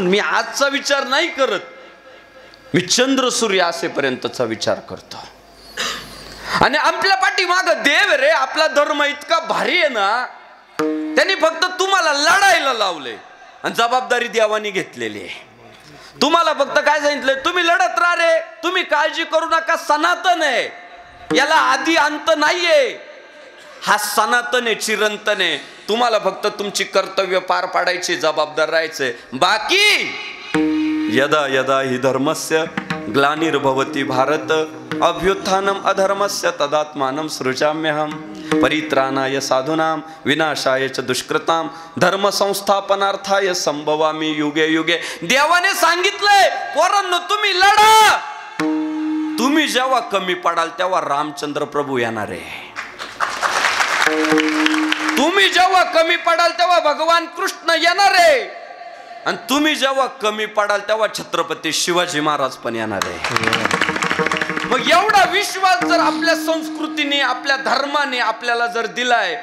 मी आजचा विचार नाही करत, मी चंद्र सूर्य असेपर्यंतचा विचार करतो. आणि आपल्या पाठीमाग देव रे, आपला धर्म इतका भारी आहे ना, त्यांनी फक्त तुम्हाला लढायला लावले आणि जबाबदारी देवानी घेतलेली आहे. तुम्हाला फक्त काय सांगितलंय? तुम्ही लढत राहा रे, तुम्ही काळजी करू नका, सनातन आहे, याला आधी अंत नाहीये, हा सनातन आहे, चिरंतन आहे. तुम्हाला फक्त तुमची कर्तव्य पार पाडायची, जबाबदार राहायचंय. बाकी यदा यदा हि धर्मस्य ग्लानिर्भवति भारत अभ्युत्थानम अधर्मस्य तदात्मानं सृजाम्यहम परित्राणाय साधूनां विनाशाय च दुष्कृतां धर्म संस्थापनार्थाय संभवामि युगे युगे. देवाने सांगितलंय, पोरांनो तुम्ही लढा. तुम्ही जेव्हा कमी पडाल तेव्हा रामचंद्र प्रभू येणार आहे. तुम्ही तुम्ही जेव्हा कमी पडाल तेव्हा भगवान कृष्ण येणार आहे, आणि तुम्ही जेव्हा कमी पडाल तेव्हा छत्रपती शिवाजी महाराज पण येणार आहे. मग एवढा विश्वास जर आपल्या संस्कृतीने, आपल्या धर्माने आपल्याला जर दिलाय,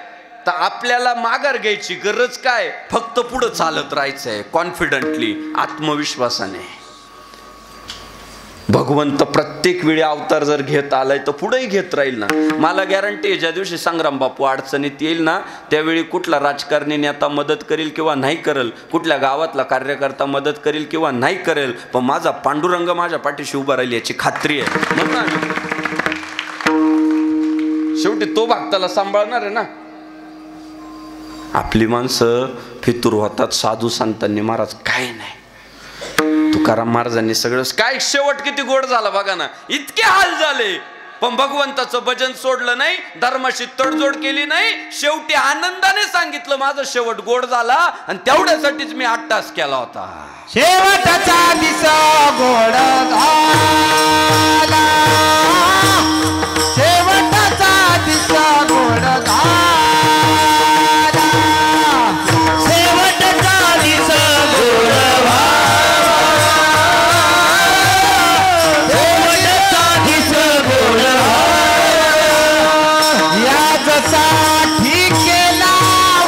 तर आपल्याला माघार घ्यायची गरज काय? फक्त पुढे चालत राहायचंय कॉन्फिडंटली, आत्मविश्वासाने. भगवंत प्रत्येक वेळी अवतार जर घेत आलाय तर पुढेही घेत राहील ना. मला गॅरंटी आहे, ज्या दिवशी संग्राम बापू अडचणीत येईल ना, त्यावेळी कुठला राजकारणी नेता मदत करेल किंवा नाही करेल, कुठल्या गावातला कार्यकर्ता मदत करेल किंवा नाही करेल, पण माझा पांडुरंग माझ्या पाठीशी उभा राहील याची खात्री आहे. म्हणून शेवटी तो भक्ताला सांभाळणार आहे ना. आपली माणसं फितूर होतात, साधू संतांनी महाराज काय नाही, तुकाराम महाराजांनी सगळं काय, शेवट किती गोड झाला बघा ना. इतके हाल झाले पण भगवंताचं भजन सोडलं नाही, धर्माशी तडजोड केली नाही, शेवटी आनंदाने सांगितलं माझं शेवट गोड झाला, आणि तेवढ्यासाठीच मी 8 तास केला होता. शेवटचा दिसा गोड झाला, शेवटचा दिसा गोड झाला, शेवटचा दिसा गोड झाला, शेवटचा दिसा गोड झाला. यासाठी केला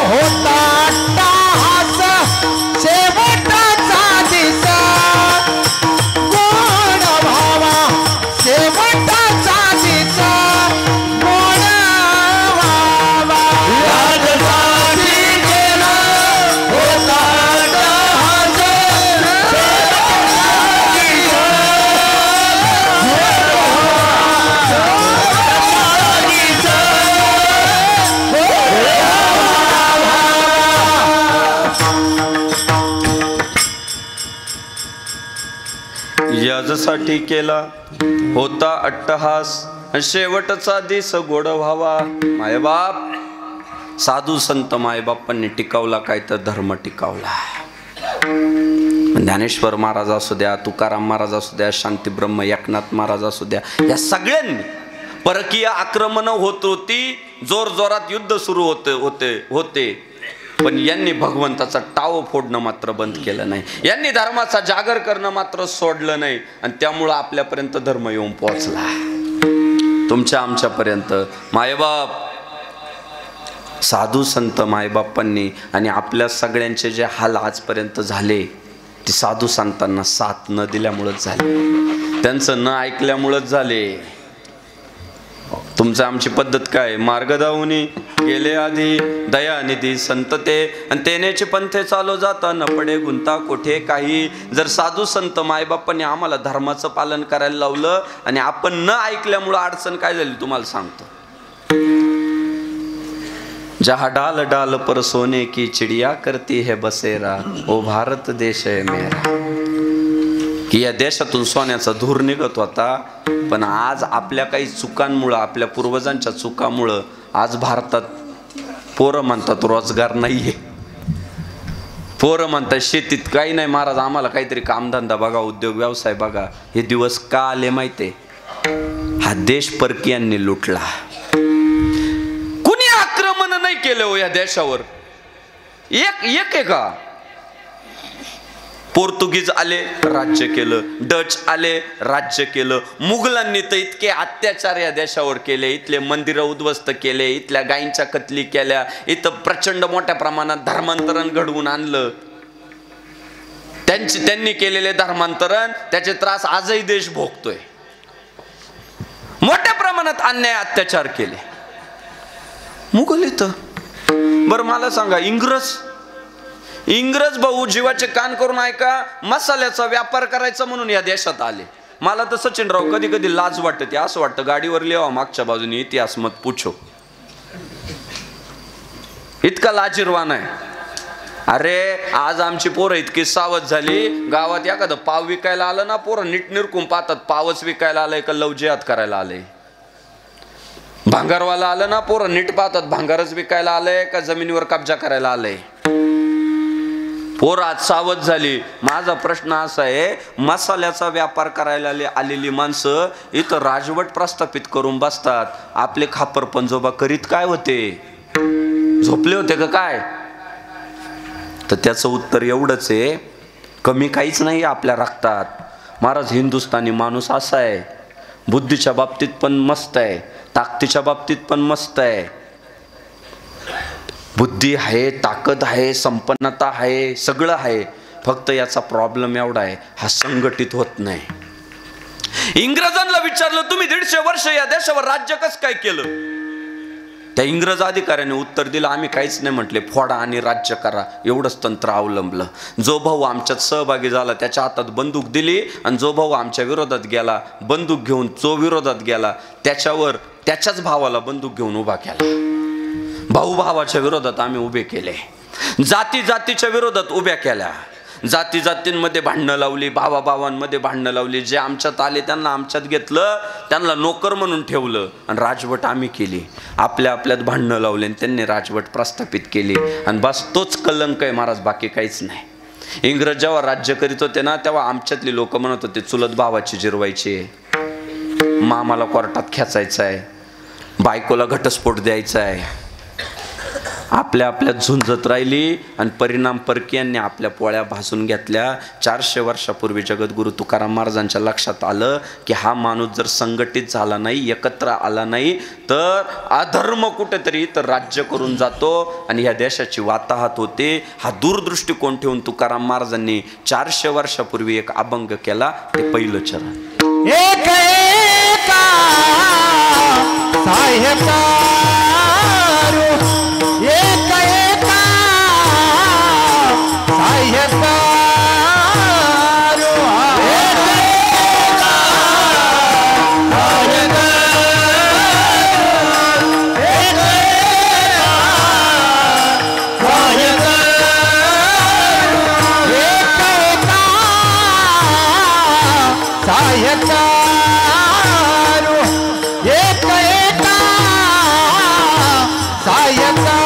होता अट्टहास, शेवटचा दिसा गोड व्हावा, शेवटचा दिसा गोड व्हावा. यासाठी केला होता अट्टहास, यासाठी केला होता अट्टहास, शेवटचा दिस गोड व्हावा. मायबाप, साधू संत मायबापांनी टिकवला काय तर धर्म टिकवला. ज्ञानेश्वर महाराज असू द्या, तुकाराम महाराज असू द्या, शांतीब्रह्म एकनाथ महाराज असू द्या, या सगळ्यांनी परकीय आक्रमण होत होती, जोर जोरात युद्ध सुरू होते, पण यांनी भगवंताचा टाव फोडणं मात्र बंद केलं नाही, यांनी धर्माचा जागर करणं मात्र सोडलं नाही, आणि त्यामुळं आपल्यापर्यंत धर्म येऊन पोहोचला, तुमच्या आमच्यापर्यंत. मायबाप, साधू संत मायबापांनी आणि आपल्या सगळ्यांचे जे हाल आजपर्यंत झाले, ते साधू संतांना साथ न दिल्यामुळेच झाले, त्यांचं न ऐकल्यामुळेच झाले. तुमचं आमची पद्धत काय? मार्ग दावुनी गेले आधी दयानिधी संत ते, आणि तेनेचे पंथे चालू जाता न पडे गुंता कोठे काही. जर साधू संत मायबापांनी आम्हाला धर्माचं पालन करायला लावलं आणि आपण न ऐकल्यामुळं अडचण काय झाली तुम्हाला सांगतो. जहा डाल डाल पर सोने की चिड़िया करती है बसेरा, ओ भारत देश है मेरा. की या देशातून सोन्याचा धूर निघत होता, पण आज आपल्या काही चुकांमुळं, आपल्या पूर्वजांच्या चुकामुळं आज भारतात पोरं म्हणतात रोजगार नाहीये, पोरं म्हणतात शेतीत काही नाही. महाराज आम्हाला काहीतरी कामधंदा बघा, उद्योग व्यवसाय बघा. हे दिवस का आले माहितीये? हा देश परकीयांनी लुटला. कुणी आक्रमण नाही केलं हो या देशावर, एक आहे का? पोर्तुगीज आले, राज्य केलं, डच आले, राज्य केलं, मुघलांनी तर इतके अत्याचार या देशावर केले, इथले मंदिरं उद्ध्वस्त केले, इथल्या गायींच्या कत्तली केल्या, इथं प्रचंड मोठ्या प्रमाणात धर्मांतरण घडवून आणलं. त्यांनी केलेले धर्मांतरण, त्याचे त्रास आजही देश भोगतोय. मोठ्या प्रमाणात अन्याय अत्याचार केले मुघल इथं. बरं मला सांगा, इंग्रज भाऊ जीवाचे कान करून ऐका, मसाल्याचा व्यापार करायचा म्हणून या देशात आले. मला तर सचिनराव कधी कधी लाज वाटते, असं वाटतं गाडीवर लिहावा मागच्या बाजूने इतिहास मत पूछो, इतका लाजीरवान आहे. अरे आज आमची पोरं इतकी सावध झाली, गावात एखादं पाव विकायला आलं ना, पोरं नीट निरकून पाहतात पावच विकायला आलंय का लव जिहाद करायला आलंय. भांगारवाला आलं ना, पोरं नीट पाहतात भांगारच विकायला आलंय का जमिनीवर कब्जा करायला आलंय. पोरं आज सावध झाली. माझा प्रश्न असा आहे, मसाल्याचा व्यापार करायला आलेली माणसं इथं राजवट प्रस्थापित करून बसतात, आपले खापर पंजोबा करीत काय होते? झोपले होते का काय? तर त्याचं उत्तर एवढंच आहे, कमी काहीच नाही आपल्या रक्तात. महाराज, हिंदुस्थानी माणूस असा आहे, बुद्धीच्या बाबतीत पण मस्त आहे, ताकदीच्या बाबतीत पण मस्त आहे. बुद्धी आहे, ताकद आहे, संपन्नता आहे, सगळं आहे. फक्त याचा प्रॉब्लेम एवढा आहे, हा संघटित होत नाही. इंग्रजांना विचारलं, तुम्ही 150 वर्ष या देशावर राज्य कसं काय केलं? त्या इंग्रज अधिकाऱ्याने उत्तर दिलं, आम्ही काहीच नाही म्हटले, फोडा आणि राज्य करा, एवढंच तंत्र अवलंबलं. जो भाऊ आमच्यात सहभागी झाला त्याच्या हातात बंदूक दिली, आणि जो भाऊ आमच्या विरोधात गेला बंदूक घेऊन, जो विरोधात गेला त्याच्यावर त्याच्याच भावाला बंदूक घेऊन उभा केला. भाऊ भावाच्या विरोधात आम्ही उभे केले, जाती जातीच्या विरोधात उभ्या केल्या, जाती जातींमध्ये भांडणं लावली, भावा भावांमध्ये भांडणं लावली. जे आमच्यात आले त्यांना आमच्यात घेतलं, त्यांना नोकर म्हणून ठेवलं, आणि राजवट आम्ही केली. आपल्या आपल्यात भांडणं लावले आणि त्यांनी राजवट प्रस्थापित केली, आणि बस तोच कलंक आहे महाराज, बाकी काहीच नाही. इंग्रज जेव्हा राज्य करीत होते ना, तेव्हा आमच्यातली लोक म्हणत होते चुलत भावाची जिरवायची, मामाला कोर्टात खेचायचं आहे, बायकोला घटस्फोट द्यायचा आहे. आपल्या आपल्यात झुंजत राहिली, आणि परिणाम परकीयांनी आपल्या पोळ्या भासून घेतल्या. 400 वर्षापूर्वी जगद्गुरु तुकाराम महाराजांच्या लक्षात आलं की हा माणूस जर संघटित झाला नाही, एकत्र आला नाही, तर अधर्म कुठेतरी तर राज्य करून जातो आणि ह्या देशाची वाताहत होते. हा दूरदृष्टिकोन ठेवून तुकाराम महाराजांनी 400 वर्षापूर्वी एक अभंग केला, ते पहिलं चरण. एक एका साहेबारू, एक एका साहेबारू, एक एका साहेबारू, एक एका साहेबारू, एक एका साहेबारू, एक एका साहेबारू,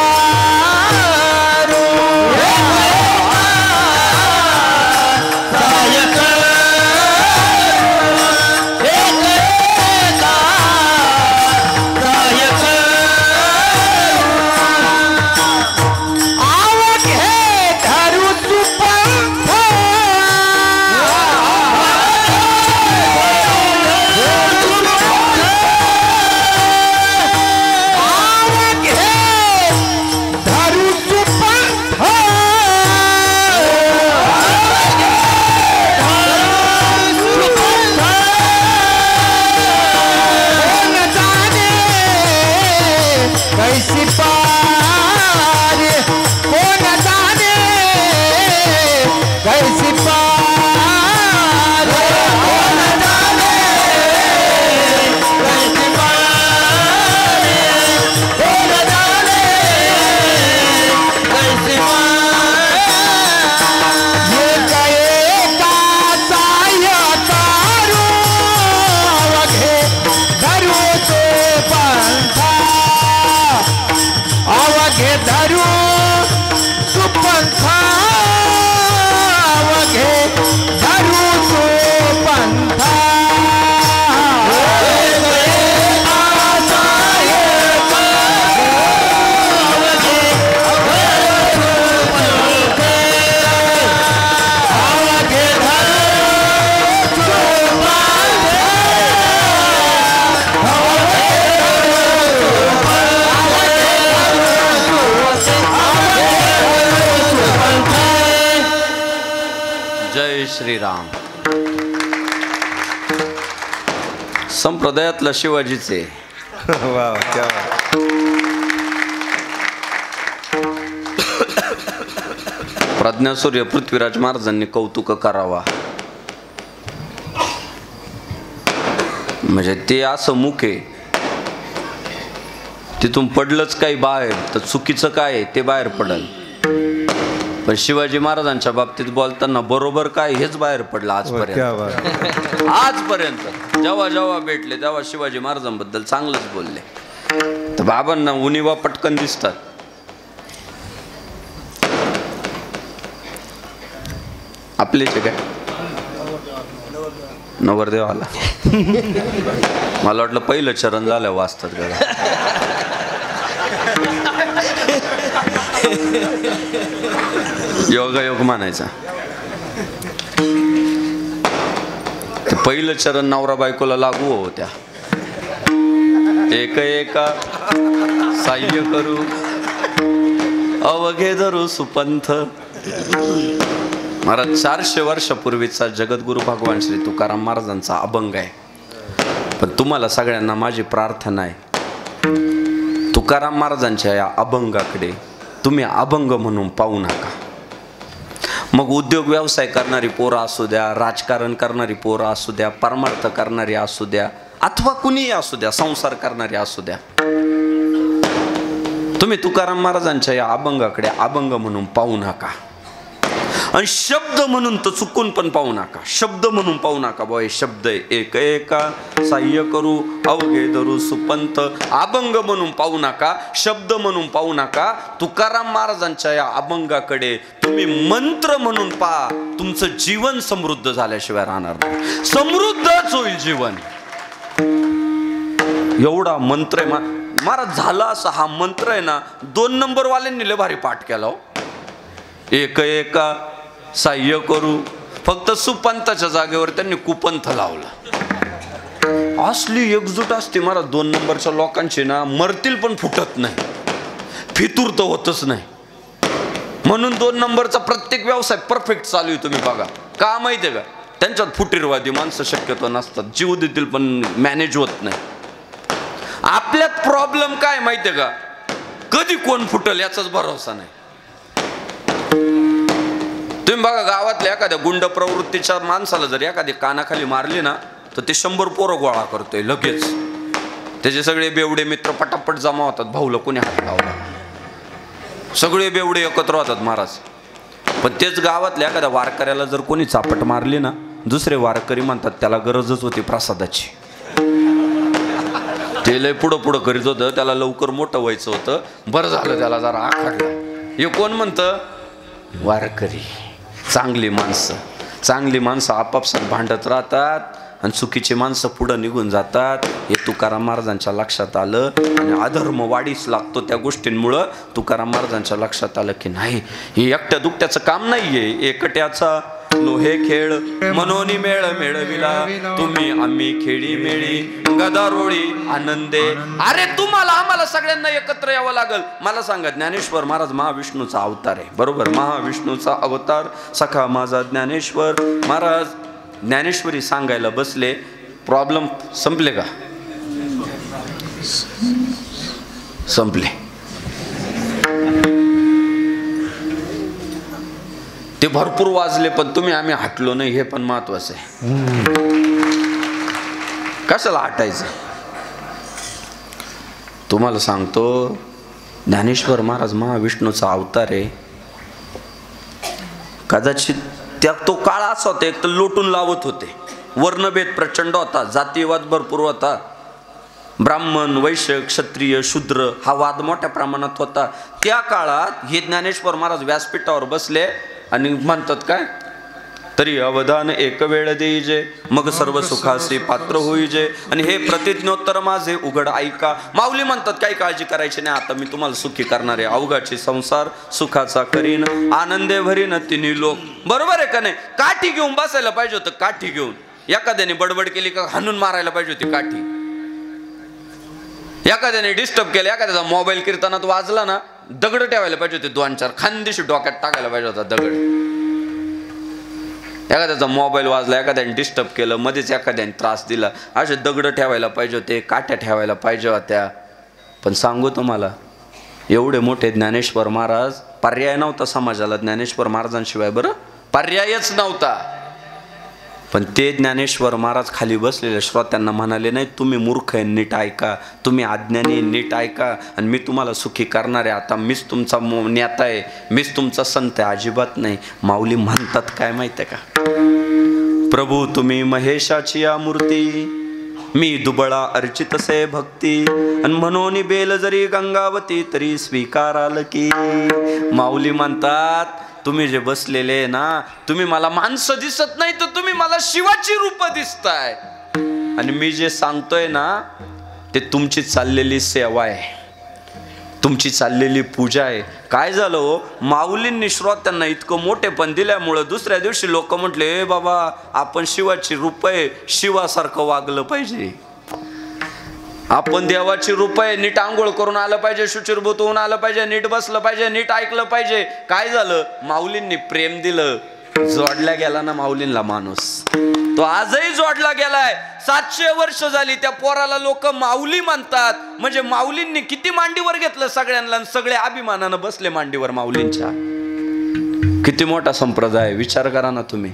श्रीराम. संप्रदायातला शिवाजीचे प्रज्ञासूर्य पृथ्वीराज महाराजांनी कौतुक करावा. म्हणजे ते असं मुख आहे, तिथून पडलंच काही बाहेर तर चुकीचं काय ते बाहेर पडल. पण शिवाजी महाराजांच्या बाबतीत बोलताना बरोबर काय हेच बाहेर पडलं आजपर्यंत. आजपर्यंत जेव्हा जेव्हा भेटले तेव्हा शिवाजी महाराजांबद्दल चांगलंच बोलले. तर बाबांना उणिवा पटकन दिसतात. आपलेच काय नवरदेवाला मला वाटलं पहिलं चरण झालं वाचतात का. योगायोग मानायचा. ते पहिलं चरण नवरा बायकोला लागू होत्या. एक एका साह्य करू अवघे धरू सुपंथ. महाराज 400 वर्षापूर्वीचा जगद्गुरु भगवान श्री तुकाराम महाराजांचा अभंग आहे. पण तुम्हाला सगळ्यांना माझी प्रार्थना आहे, तुकाराम महाराजांच्या या अभंगाकडे तुम्ही अभंग म्हणून पाहू नका. मग उद्योग व्यवसाय करणारी पोरं असू द्या, राजकारण करणारी पोरं असू द्या, परमार्थ करणारी असू द्या, अथवा कुणीही असू द्या, संसार करणारी असू द्या, तुम्ही तुकाराम महाराजांच्या या अभंगाकडे अभंग म्हणून पाहू नका. आणि शब्द म्हणून तर चुकून पण पाहू नका. शब्द म्हणून पाहू नका. बा हे शब्द आहे, एक एका साह्य करू अवघे धरू सुपंथ. अभंग म्हणून पाहू नका, शब्द म्हणून पाहू नका. तुकाराम महाराजांच्या या अभंगाकडे तुम्ही मंत्र म्हणून पहा. तुमचं जीवन समृद्ध झाल्याशिवाय राहणार नाही. समृद्धच होईल जीवन. एवढा मंत्र आहे महाराज. झाला असा हा मंत्र आहे ना, 2 नंबर वाल्यांनी लय भारी पाठ केला हो. एक एका साह्य करू, फक्त सुपंथाच्या जागेवर त्यांनी कुपंथ लावला. असली एकजूट असते महाराज 2 नंबरच्या लोकांची ना, मरतील पण फुटत नाही, फितूर तर होतच नाही. म्हणून 2 नंबरचा प्रत्येक व्यवसाय परफेक्ट चालू आहे. तुम्ही बघा का माहितीये का, त्यांच्यात फुटीरवादी माणसं शक्यतो नसतात. जीव देतील पण मॅनेज होत नाही. आपल्यात प्रॉब्लेम काय माहितीये का, कधी कोण फुटल याचाच भरोसा नाही. तुम्ही बघा गावातल्या एखाद्या गुंड प्रवृत्तीच्या माणसाला जर एखादी कानाखाली मारली ना, तर ते 100 पोरं गोळा करतोय लगेच. त्याचे सगळे बेवडे मित्र पटापट जमा होतात. भाऊला कोणी हात लावला, सगळे बेवडे एकत्र होतात महाराज. पण तेच गावातल्या एखाद्या वारकऱ्याला जर कोणी चापट मारली ना, दुसरे वारकरी म्हणतात त्याला गरजच होती प्रसादाची. ते लय पुढं पुढं करीत होतं, त्याला लवकर मोठं व्हायचं होतं, बरं झालं त्याला जरा आखाडला. हे कोण म्हणतं, वारकरी. चांगली माणसं आपापसात भांडत राहतात आणि चुकीची माणसं पुढं निघून जातात. हे तुकाराम महाराजांच्या लक्षात आलं आणि अधर्म वाढीस लागतो त्या गोष्टींमुळं. तुकाराम महाराजांच्या लक्षात आलं की नाही, हे एकट्या दुकट्याचं काम नाहीये. एकट्याचा लोहे खेळ मनोनी मेळ मेळविला, तुम्ही आम्ही खेळी मेळी गदारोळी आनंदे. अरे तुम्हाला आम्हाला सगळ्यांना एकत्र यावं लागल. मला सांगा, ज्ञानेश्वर महाराज महाविष्णूचा अवतार आहे, बरोबर? महाविष्णूचा अवतार सखा माझा ज्ञानेश्वर महाराज. ज्ञानेश्वरी सांगायला बसले, प्रॉब्लेम संपले का? संपले. ते भरपूर वाजले पण तुम्ही आम्ही हटलो नाही, हे पण महत्वाचं आहे. कशाला हटायचं? तुम्हाला सांगतो, ज्ञानेश्वर महाराज महाविष्णूचा अवतार आहे. कदाचित त्या तो काळ असा होता, एक तर लोटून लावत होते, वर्णभेद प्रचंड होता, जातीयवाद भरपूर होता, ब्राह्मण वैश्य क्षत्रिय शूद्र हा वाद मोठ्या प्रमाणात होता. त्या काळात हे ज्ञानेश्वर महाराज व्यासपीठावर बसले आणि म्हणतात काय, तरी अवधान एक वेळ देईजे, मग सर्व सुखासी पात्र होईजे, आणि हे प्रतिज्ञोत्तर माझे उघड ऐका. माऊली म्हणतात काही काळजी करायची नाही, आता मी तुम्हाला सुखी करणार आहे. अवघाची संसार सुखाचा करीन, आनंदे भरीन तिन्ही लोक. बरोबर आहे का नाही? काठी घेऊन बसायला पाहिजे होतं. काठी घेऊन एखाद्याने बडबड केली का हाणून मारायला पाहिजे होती काठी. एखाद्याने डिस्टर्ब केलं, एखाद्याचा मोबाईल कीर्तनात वाजला ना, दगड ठेवायला पाहिजे होते 2-4 खानदेशी डोक्यात टाकायला पाहिजे होता दगड. एखाद्याचा मोबाईल वाजला, एखाद्याने डिस्टर्ब केलं, मध्येच एखाद्याने त्रास दिला, असे दगड ठेवायला पाहिजे होते, काट्या ठेवायला पाहिजे होत्या. पण सांगू तुम्हाला, एवढे मोठे ज्ञानेश्वर महाराज, पर्याय नव्हता समाजाला ज्ञानेश्वर महाराजांशिवाय. बरं, पर्यायच नव्हता. पण ते ज्ञानेश्वर महाराज खाली बसलेल्या श्रोत्यांना म्हणाले, नाही तुम्ही मूर्ख आहे, नीट ऐका, तुम्ही अज्ञानी नीट ऐका, आणि मी तुम्हाला सुखी करणार आहे. आता मीच तुमचा नेता आहे, मीच तुमचा संत आहे. अजिबात नाही. माऊली म्हणतात काय माहिती आहे का, प्रभू तुम्ही महेशाची या मूर्ती, मी दुबळा अर्चितसे भक्ती, आणि म्हणून बेल जरी गंगावती तरी स्वीकाराल की. माऊली म्हणतात, तुम्ही जे बसलेले ना, तुम्ही मला माणसं दिसत नाही, तर तुम्ही मला शिवाची रूप दिसताय, आणि मी जे सांगतोय ना ते तुमची चाललेली सेवा आहे. तुमची चाललेली पूजा आहे. काय झालं हो, माऊलींनी श्रोत्यांना इतकं मोठेपण दिल्यामुळं दुसऱ्या दिवशी लोक म्हटले, ए बाबा आपण शिवाची रूप आहे, शिवासारखं वागलं पाहिजे, आपण देवाची रूप आहे, नीट आंघोळ करून आलं पाहिजे, शुचिरभूत होऊन आलं पाहिजे, नीट बसलं पाहिजे, नीट ऐकलं पाहिजे. काय झालं, माऊलींनी प्रेम दिलं, जोडला गेला ना माऊलींना माणूस. तो आजही जोडला गेलाय. 700 वर्ष झाली त्या पोराला लोक माऊली म्हणतात. म्हणजे माऊलींनी किती मांडीवर घेतलं सगळ्यांना, सगळे अभिमानानं बसले मांडीवर माऊलींच्या. किती मोठा संप्रदाय, विचार करा ना तुम्ही.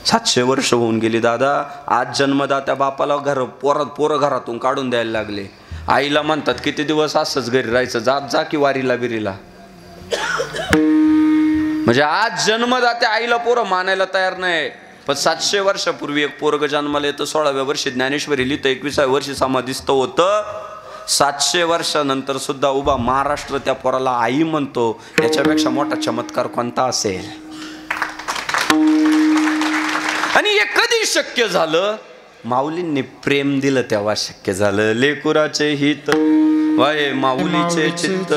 700 वर्ष होऊन गेली दादा. आज जन्मदात्या बापाला पोरं घरातून काढून द्यायला लागले. आईला म्हणतात किती दिवस असंच घरी राहायचं, जात जा की वारीला बिरीला. म्हणजे आज जन्मदात्या आईला पोरं मानायला तयार नाही. पण 700 वर्षापूर्वी एक पोरग जन्माला येतं, 16व्या वर्षी ज्ञानेश्वरी लिहितं, 21व्या वर्षी समाधिस्थ होतं. 700 वर्षानंतर सुद्धा उभा महाराष्ट्र त्या पोराला आई म्हणतो. याच्यापेक्षा मोठा चमत्कार कोणता असेल? आणि हे कधी शक्य झालं? माऊलींनी प्रेम दिलं तेव्हा शक्य झालं. लेकुराचे हित वाय माऊलीचे चित्त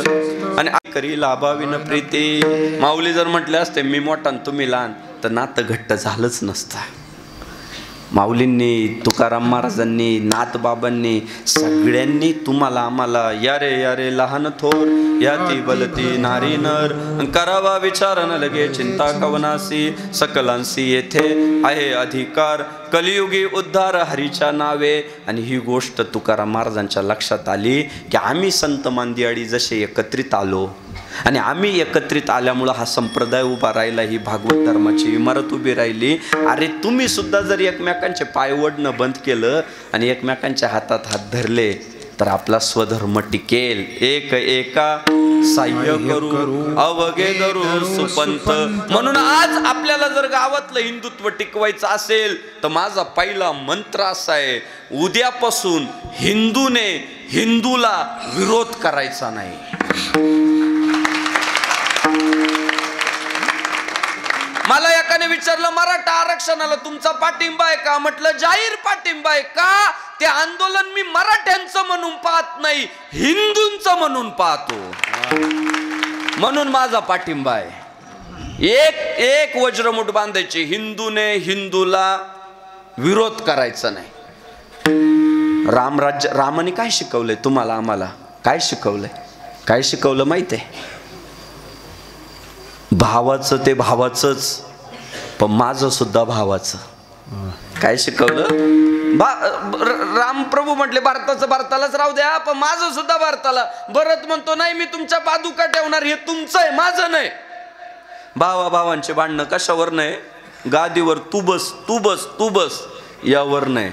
आणि करी लाभाविन प्रीती. माऊली जर म्हटले असते मी मोठा तुम्ही लहान, तर नातं घट्ट झालंच नसतं. माऊलींनी, तुकाराम महाराजांनी, नाथबाबांनी, सगळ्यांनी तुम्हाला आम्हाला या रे लहान थोर याती बलती नारी नर करावा विचार न लगे चिंता कवनासी सकलांसी येथे आहे अधिकार कलियुगी उद्धार हरीच्या नावे. आणि ही गोष्ट तुकाराम महाराजांच्या लक्षात आली की आम्ही संत मांदियाळी जसे एकत्रित आलो आणि आम्ही एकत्रित आल्यामुळं हा संप्रदाय उभा राहिला, ही भागवत धर्माची इमारत उभी राहिली. अरे तुम्ही सुद्धा जर एकमेकांचे पाय ओढणं बंद केलं आणि एकमेकांच्या हातात हात धरले तर आपला स्वधर्म टिकेल. एक एका साह्य करू अवघे धरू सुपंथ. म्हणून आज आपल्याला जर गावातलं हिंदुत्व टिकवायचं असेल तर माझा पहिला मंत्र असा आहे, उद्यापासून हिंदूने हिंदूला विरोध करायचा नाही. मला एकाने विचारलं मराठा आरक्षणाला तुमचा पाठिंबा आहे का? म्हटलं जाहीर पाठिंबा आहे. का? ते आंदोलन मी मराठ्यांचं म्हणून पाहत नाही, हिंदूंचं म्हणून पाहतो, म्हणून माझा पाठिंबा आहे. एक वज्रमुठ बांधायची, हिंदूने हिंदूला विरोध करायचा नाही. रामाने काय शिकवलंय तुम्हाला आम्हाला? काय शिकवलंय? काय शिकवलं माहिती आहे? भावाचं ते भावाचंच, पण माझं सुद्धा भावाचं. काय शिकवलं? राम प्रभू म्हटले भारताचं भारतालाच राहू द्या, पण माझं सुद्धा भारताला. भरत म्हणतो नाही मी तुमच्या पादुका ठेवणार, हे तुमचं आहे माझं नाही. भावांचे भांडणं कशावर नाही? गादीवर तू बस तू बस तू बस यावर नाही.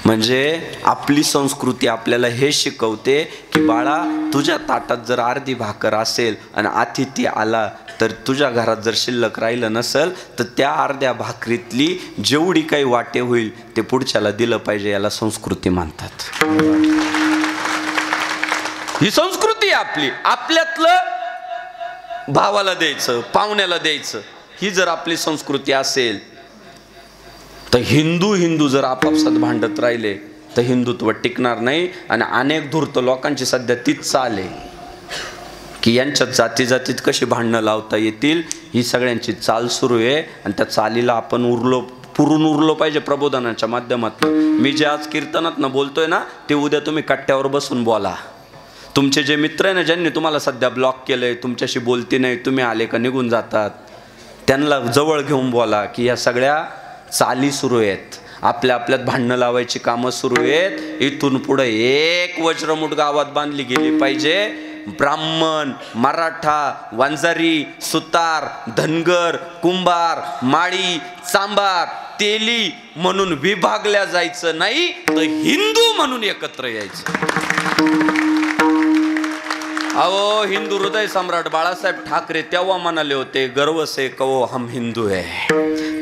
म्हणजे आपली संस्कृती आपल्याला हे शिकवते की बाळा तुझ्या ताटात जर अर्धी भाकर असेल आणि अतिथी आला तर तुझ्या घरात जर शिल्लक राहिलं नसेल तर त्या अर्ध्या भाकरीतली जेवढी काही वाटे होईल ते पुढच्याला दिलं पाहिजे. याला संस्कृती म्हणतात. ही संस्कृती आपली. आपल्यातलं भावाला द्यायचं, पाहुण्याला द्यायचं, ही जर आपली संस्कृती असेल तर हिंदू जर आपापसात भांडत राहिले तर हिंदुत्व टिकणार नाही. आणि अनेक धूर्त लोकांची सध्या तीच चाल आहे की यांच्यात जातीत कशी भांडणं लावता येतील, ही सगळ्यांची चाल सुरू आहे. आणि त्या चालीला आपण पुरून उरलो पाहिजे प्रबोधनाच्या माध्यमातून. मी जे आज कीर्तनातनं बोलतोय ना ते उद्या तुम्ही कट्ट्यावर बसून बोला. तुमचे जे मित्र आहे ना ज्यांनी तुम्हाला सध्या ब्लॉक केलंय, तुमच्याशी बोलती नाही, तुम्ही आले का निघून जातात, त्यांना जवळ घेऊन बोला की या सगळ्या चाली सुरू आहेत, आपल्यात भांडणं लावायची कामं सुरू आहेत. इथून पुढे एक वज्रमुठ गावात बांधली गेली पाहिजे. ब्राह्मण, मराठा, वंजारी, सुतार, धनगर, कुंभार, माळी, चांभार, तेली म्हणून विभागल्या जायचं नाही, तर हिंदू म्हणून एकत्र यायचं. अहो हिंदू हृदय सम्राट बाळासाहेब ठाकरे तेव्हा म्हणाले होते गर्व से कहो हम हिंदू है.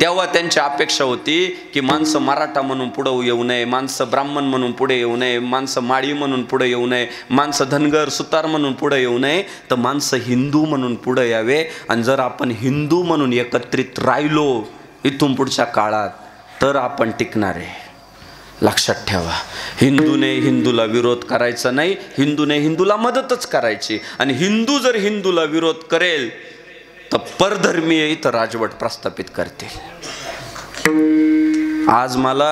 तेव्हा त्यांची अपेक्षा होती की माणसं मराठा म्हणून पुढे येऊ नये, माणसं ब्राह्मण म्हणून पुढे येऊ नये, माणसं माळी म्हणून पुढे येऊ नये, माणसं धनगर सुतार म्हणून पुढे येऊ नये, तर माणसं हिंदू म्हणून पुढे यावे. आणि जर आपण हिंदू म्हणून एकत्रित राहिलो इथून पुढच्या काळात तर आपण टिकणार आहे. लक्षात ठेवा, हिंदूने हिंदूला विरोध करायचा नाही, हिंदूने हिंदूला मदतच करायची. आणि हिंदू जर हिंदूला विरोध करेल तर परधर्मीय इथं राजवट प्रस्थापित करतील. आज मला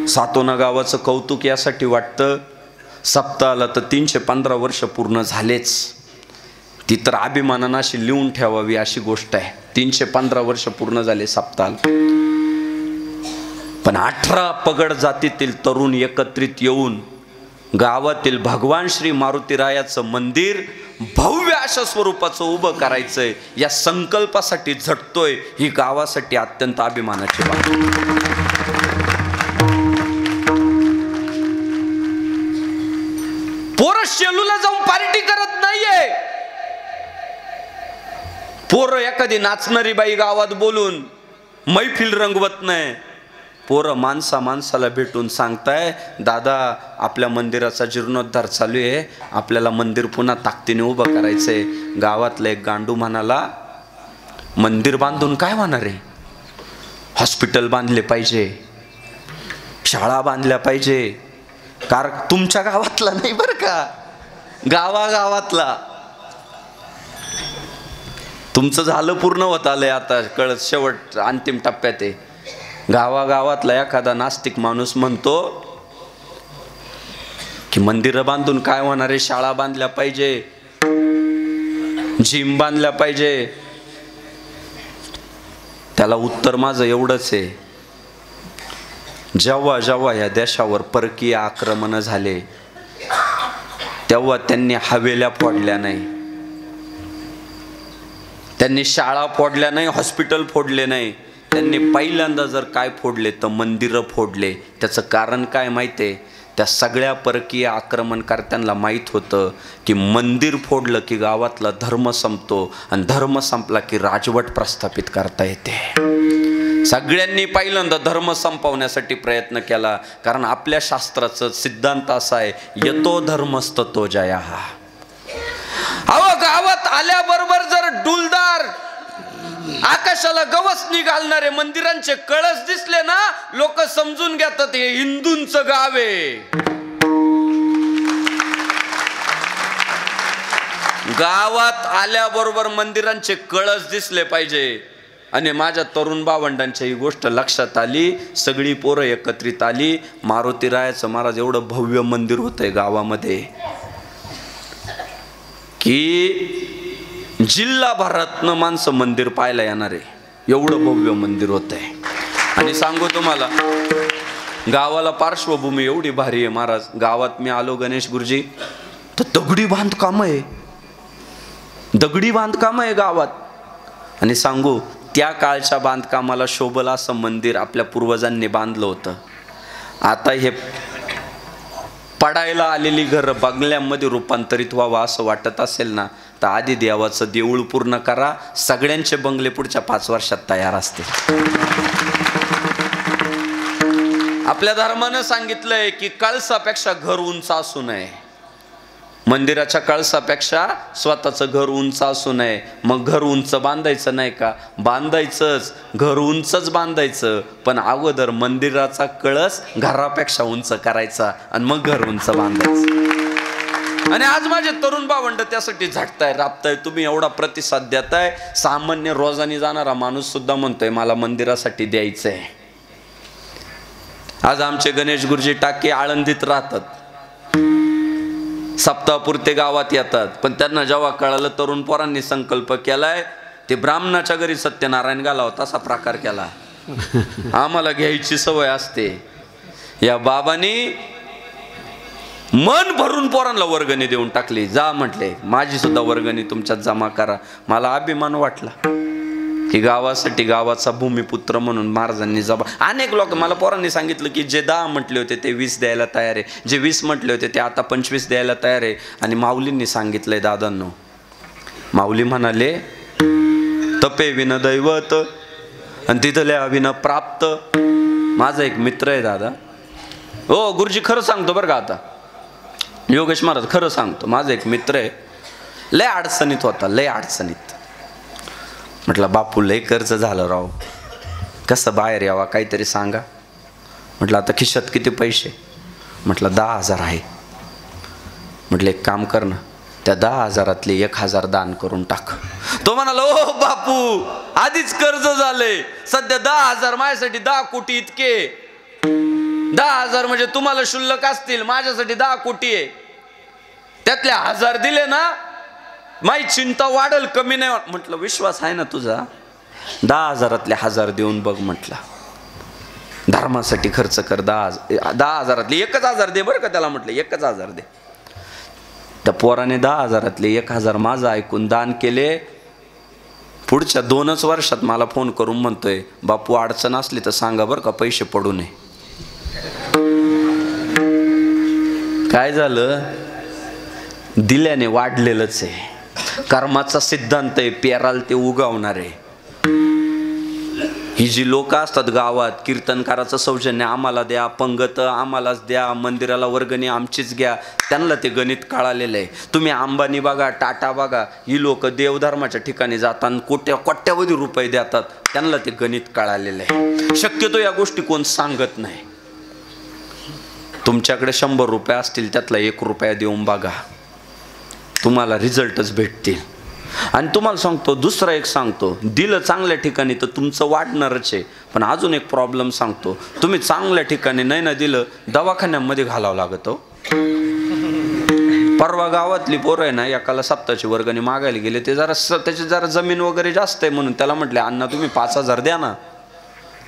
सातोना गावाचं कौतुक यासाठी वाटतं, सप्ताहाला तर 315 वर्ष पूर्ण झालेच. ती तर अभिमानानं अशी लिहून ठेवावी अशी गोष्ट आहे. 315 वर्ष पूर्ण झाले सप्ताहाला. पण 18 पगड जातीतील तरुण एकत्रित येऊन गावातील भगवान श्री मारुतीरायाचं मंदिर भव्य अशा स्वरूपाचं उभं करायचंय, या संकल्पासाठी झटतोय. ही गावासाठी अत्यंत अभिमानाची बाब. पोरं शेलूला जाऊन पार्टी करत नाहीये. पोरं एखादी नाचणारी बाई गावात बोलून मैफिल रंगवत नाही. पोरं माणसाला भेटून सांगताय, दादा आपल्या मंदिराचा जीर्णोद्धार चालू आहे, आपल्याला मंदिर पुन्हा ताकदीने उभं करायचंय. गावातला एक गांडू म्हणाला, मंदिर बांधून काय होणार आहे? हॉस्पिटल बांधले पाहिजे, शाळा बांधल्या पाहिजे. तुमच्या गावातला नाही बरं का, गावागावातला. तुमचं झालं, पूर्ण होत आलंय आता, कळत शेवट अंतिम टप्प्यात आहे. गावागावातला एखादा नास्तिक माणूस म्हणतो की मंदिरं बांधून काय होणार आहे, शाळा बांधल्या पाहिजे, जिम बांधल्या पाहिजे. त्याला उत्तर माझं एवढंच आहे, जेव्हा जेव्हा या देशावर परकीय आक्रमण झाले तेव्हा त्यांनी हवेल्या फोडल्या नाही, त्यांनी शाळा फोडल्या नाही, हॉस्पिटल फोडले नाही. त्यांनी पहिल्यांदा जर काय फोडले तर मंदिरं फोडले. त्याचं कारण काय माहिती आहे? त्या सगळ्या परकीय आक्रमणकर्त्यांना माहीत होतं की मंदिर फोडलं की गावातला धर्म संपतो, आणि धर्म संपला की राजवट प्रस्थापित करता येते. सगळ्यांनी पहिल्यांदा धर्म संपवण्यासाठी प्रयत्न केला, कारण आपल्या शास्त्राचं सिद्धांत असा आहे, यतो धर्मस्ततो जयः. अहो, गावात आल्याबरोबर जर डुलदार आकाशाला गवस निघालणारे मंदिरांचे कळस दिसले ना, लोक समजून घेतात हे हिंदूंचं गाव आहे. गावात आल्याबरोबर मंदिरांचे कळस दिसले पाहिजे. आणि माझ्या तरुण भावंडांच्या ही गोष्ट लक्षात आली. सगळी पोरं एकत्रित आली. मारुतीरायाचं महाराज एवढं भव्य मंदिर होतंय गावामध्ये की जिल्हाभरातनं माणसं मंदिर पाहायला येणार आहे, एवढं भव्य मंदिर होत आहे. आणि सांगू तुम्हाला, गावाला पार्श्वभूमी एवढी भारी आहे महाराज. गावात मी आलो गणेश गुरुजी तर दगडी बांधकाम आहे, दगडी बांधकाम आहे गावात. आणि सांगू, त्या काळच्या बांधकामाला शोभल असं मंदिर आपल्या पूर्वजांनी बांधलं होतं. आता हे पडायला आलेली घर बंगल्यामध्ये रूपांतरित व्हावं असं वाटत असेल ना, तर आधी देवाचं देऊळ पूर्ण करा. सगळ्यांचे बंगले पुढच्या 5 वर्षात तयार असतील. आपल्या धर्मानं सांगितलंय की कळसापेक्षा घर उंच असू नये, मंदिराच्या कळसापेक्षा स्वतःचं घर उंच असू नये. मग घर उंच बांधायचं नाही का? बांधायचंच, घर उंचच बांधायचं, पण अगोदर मंदिराचा कळस घरापेक्षा उंच करायचा आणि मग घर उंच बांधायचं. आणि आज माझे तरुण भावंड त्यासाठी झटताय, राबताय. तुम्ही एवढा प्रतिसाद देताय, सामान्य रोजानी जाणारा माणूस सुद्धा म्हणतोय मला मंदिरासाठी द्यायचंय. आज आमचे गणेश गुरुजी टाके आळंदीत राहतात, सप्ताहपुरते गावात येतात. पण त्यांना जेव्हा कळालं तरुण पोरांनी संकल्प केलाय, ते ब्राह्मणाच्या घरी सत्यनारायण घालावं तसा प्रकार केला. आम्हाला घ्यायची सवय असते. या बाबांनी मन भरून पोरांना वर्गणी देऊन टाकली. जा म्हटले, माझी सुद्धा वर्गणी तुमच्यात जमा करा. मला अभिमान वाटला की गावासाठी गावाचा भूमिपुत्र म्हणून महाराजांनी अनेक लोक मला पोरांनी सांगितलं की जे 10 म्हटले होते ते 20 द्यायला तयार आहे, जे 20 म्हटले होते ते आता 25 द्यायला तयार आहे. आणि माऊलींनी सांगितलंय दादांनो, माऊली म्हणाले तपे विन दैवत आणि तिथल्या विन प्राप्त. माझा एक मित्र आहे दादा. हो गुरुजी खरं सांगतो बरं का, आता योगेश महाराज खरं सांगतो, माझा एक मित्र आहे, लय अडचणीत होता, लय अडचणीत. म्हटलं बापू लय कर्ज झालं राव, कसं बाहेर यावा काहीतरी सांगा. म्हटलं आता खिशात किती पैसे? म्हटलं 10,000 आहे. म्हटलं एक काम कर ना, त्या 10,000तले 1,000 दान करून टाक. तो म्हणाला, ओ बापू आधीच कर्ज झाले, सध्या 10,000 माझ्यासाठी 10 कोटी इतके. 10,000 म्हणजे तुम्हाला शुल्लक असतील, माझ्यासाठी 10 कोटी आहे. त्यातले 1,000 दिले ना माझी चिंता वाढल, कमी नाही. म्हटलं विश्वास आहे ना तुझा? 10,000तले 1,000 देऊन बघ. म्हटलं धर्मासाठी खर्च कर. 10,000तले 1,000 दे बरं का त्याला. म्हटलं 1,000 दे. त्या पोराने 10,000तले 1,000 माझं ऐकून दान केले. पुढच्या 2च वर्षात मला फोन करून म्हणतोय, बापू अडचण असली तर सांगा बरं का, पैसे पडू नये. काय झालं? दिल्याने वाढलेलंच आहे. कर्माचा सिद्धांत आहे, पेराल ते उगवणार आहे. ही जी लोक असतात गावात, कीर्तनकाराचं सौजन्य आम्हाला द्या, पंगत आम्हालाच द्या, मंदिराला वर्गणी आमचीच घ्या, त्यांना ते गणित कळालेलं आहे. तुम्ही अंबानी बघा, टाटा बघा, ही लोक देवधर्माच्या ठिकाणी जातात, कोट्यावधी रुपये देतात, त्यांना ते गणित कळालेलं आहे. शक्यतो या गोष्टी कोण सांगत नाही. तुमच्याकडे 100 रुपये असतील, त्यातला 1 रुपया देऊन बघा, तुम्हाला रिझल्टच भेटतील. आणि तुम्हाला सांगतो, दुसरा एक सांगतो, दिलं चांगल्या ठिकाणी तर तुमचं वाढणारच आहे. पण अजून एक प्रॉब्लेम सांगतो, तुम्ही चांगल्या ठिकाणी नाही ना दिलं, दवाखान्यामध्ये घालावं लागतं. परवा गावातली पोरं आहे ना, एकाला सप्ताहाची वर्गणी मागायला गेले. ते त्याची जरा जमीन वगैरे जास्त आहे म्हणून त्याला म्हटले, अण्णा तुम्ही 5,000 द्या ना.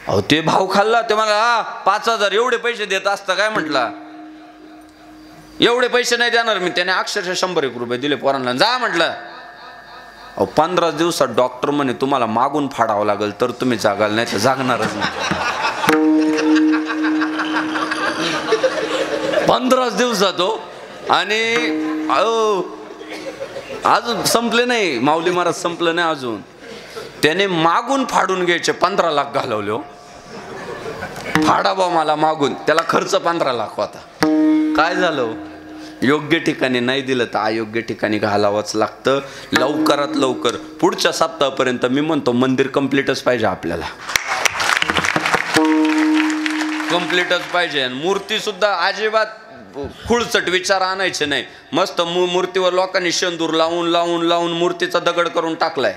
अहो ते भाव खाल्ला. ते मला 5,000 एवढे पैसे देत असतं काय? म्हटला एवढे पैसे नाही देणार मी. त्याने अक्षरशः 100 रुपये दिले पोरांना. जा म्हटलं. अहो 15 दिवसात डॉक्टर म्हणे तुम्हाला मागून फाडावं लागेल तर तुम्ही जागाल, नाही तर जागणारच नाही. 15 दिवसात हो. आणि अजून संपले नाही, माऊली महाराज संपलं नाही अजून. त्याने मागून फाडून घ्यायचे 15 लाख घालवले हो. फाडाबा मला मागून, त्याला खर्च 15 लाख होता. काय झालं? योग्य ठिकाणी नाही दिलं तर अयोग्य ठिकाणी घालावंच लागतं. लवकरात लवकर पुढच्या सप्ताहापर्यंत मी म्हणतो मंदिर कंप्लीटच पाहिजे आपल्याला, कंप्लीटच पाहिजे. आणि मूर्ती सुद्धा अजिबात खुळचट विचार आणायचे नाही. मस्त मूर्तीवर लोकांनी शेंदूर लावून लावून लावून मूर्तीचा दगड करून टाकलाय.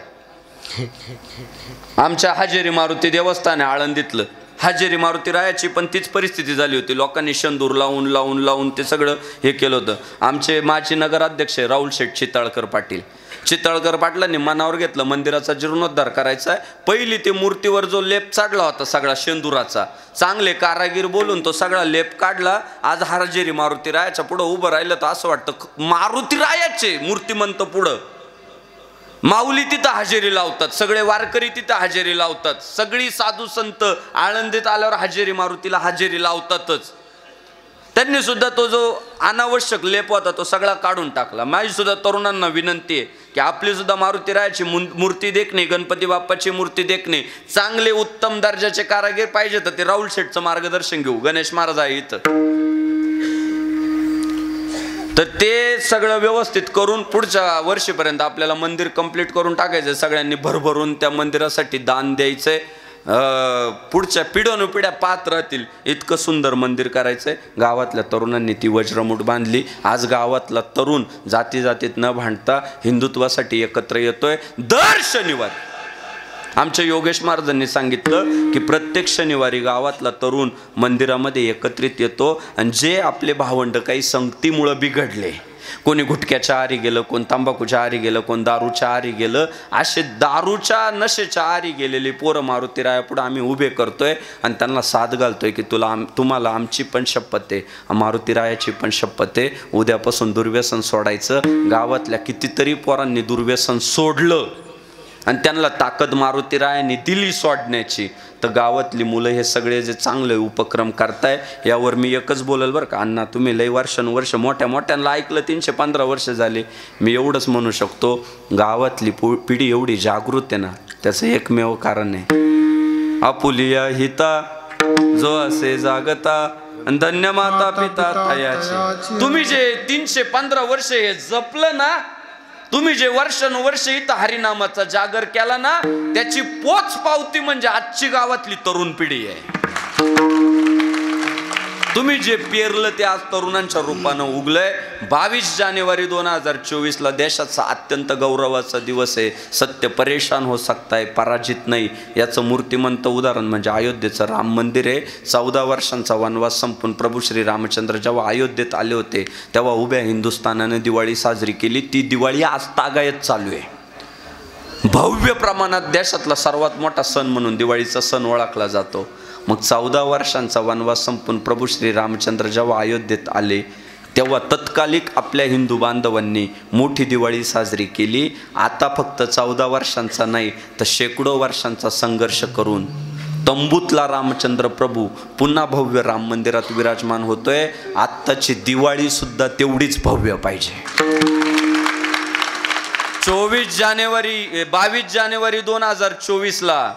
आमच्या हजेरी मारुती देवस्थान आहे आळंदीतलं, हजेरी मारुती रायाची पण तीच परिस्थिती झाली होती. लोकांनी शेंदूर लावून लावून लावून ते सगळं हे केलं होतं. आमचे माजी नगराध्यक्ष राहुल शेठ चितळकर पाटील, चितळकर पाटलांनी मनावर घेतलं मंदिराचा जीर्णोद्धार करायचा आहे. पहिली ते मूर्तीवर जो लेप चढला होता सगळा शेंदुराचा, चांगले कारागीर बोलून तो सगळा लेप काढला. आज हजेरी मारुती रायाच्या पुढं उभं राहिलं तर असं वाटतं मारुती रायाचे मूर्तिमंत पुढं. माऊली तिथं हजेरी लावतात, सगळे वारकरी तिथं हजेरी लावतात, सगळी साधू संत आळंदीत आल्यावर हजेरी मारुतीला हजेरी लावतातच. त्यांनी सुद्धा तो जो अनावश्यक लेप होता तो सगळा काढून टाकला. माझी सुद्धा तरुणांना विनंती आहे की आपली सुद्धा मारुती रायाची मूर्ती देखणे, गणपती बाप्पाची मूर्ती देखणे, चांगले उत्तम दर्जाचे कारागीर पाहिजे तर ते राहुल शेठचं मार्गदर्शन घेऊ. गणेश महाराज आहे इथं, तर ते सगळं व्यवस्थित करून पुढच्या वर्षीपर्यंत आपल्याला मंदिर कंप्लीट करून टाकायचं. सगळ्यांनी भरभरून त्या मंदिरासाठी दान द्यायचंय. पुढच्या पिढ्यानुपिढ्या पाहत राहतील इतकं सुंदर मंदिर करायचंय. गावातल्या तरुणांनी ती वज्रमूठ बांधली. आज गावातला तरुण जाती जातीत न भांडता हिंदुत्वासाठी एकत्र येतोय. दर शनिवारी आमच्या योगेश महाराजांनी सांगितलं की प्रत्येक शनिवारी गावातला तरुण मंदिरामध्ये एकत्रित येतो. आणि जे आपले भावंड काही संगतीमुळं बिघडले, कोणी गुटख्याच्या आहारी गेलं, कोण तंबाखूच्या आहारी गेलं, कोण दारूच्या आहारी गेलं, असे दारूच्या नशेच्या आहारी गेलेली पोरं मारुती रायापुढं आम्ही उभे करतोय आणि त्यांना साथ घालतोय की तुम्हाला आमची पण शपथ आहे, मारुती रायाची पण शपथ आहे, उद्यापासून दुर्व्यसन सोडायचं. गावातल्या कितीतरी पोरांनी दुर्व्यसन सोडलं आणि त्यांना ताकद मारुती रायांनी दिली सोडण्याची. तर गावातली मुलं हे सगळे जे चांगले उपक्रम करताय यावर मी एकच बोलल बरं का, अण्णा तुम्ही लई वर्षानुवर्ष मोठ्या मोठ्यांना ऐकलं, 315 वर्ष झाले. मी एवढंच म्हणू शकतो, गावातली पिढी एवढी जागृत आहे ना, त्याचं एकमेव कारण आहे आपुलिया हिता जो असे जागता धन्य माता पिता तयाची. तुम्ही जे 315 वर्ष हे जपलं ना, तुम्ही जे वर्षानुवर्ष इथं हरिनामाचा जागर केला ना, त्याची पोच पावती म्हणजे आजची गावातली तरुण पिढी आहे. तुम्ही जे पेरलं ते आज तरुणांच्या रूपानं उगलंय. 22 जानेवारी 2024ला देशाचा अत्यंत गौरवाचा दिवस आहे. सत्य परेशान हो सकताय, पराजित नाही. याचं मूर्तिमंत उदाहरण म्हणजे अयोध्येचं राम मंदिर आहे. 14 वर्षांचा वनवास संपून प्रभू श्री रामचंद्र जेव्हा अयोध्येत आले होते तेव्हा उभ्या हिंदुस्थानाने दिवाळी साजरी केली. ती दिवाळी आज तागायत चालू आहे. भव्य प्रमाणात देशातला सर्वात मोठा सण म्हणून दिवाळीचा सण ओळखला जातो. मग 14 वर्षांचा वनवास संपून प्रभू श्री रामचंद्र जेव्हा अयोध्येत आले तेव्हा तत्कालिक आपल्या हिंदू बांधवांनी मोठी दिवाळी साजरी केली. आता फक्त 14 वर्षांचा नाही तर शेकडो वर्षांचा संघर्ष करून तंबूतला रामचंद्र प्रभू पुन्हा भव्य राम मंदिरात विराजमान होतोय. आत्ताची दिवाळी सुद्धा तेवढीच भव्य पाहिजे. 22 जानेवारी 2024ला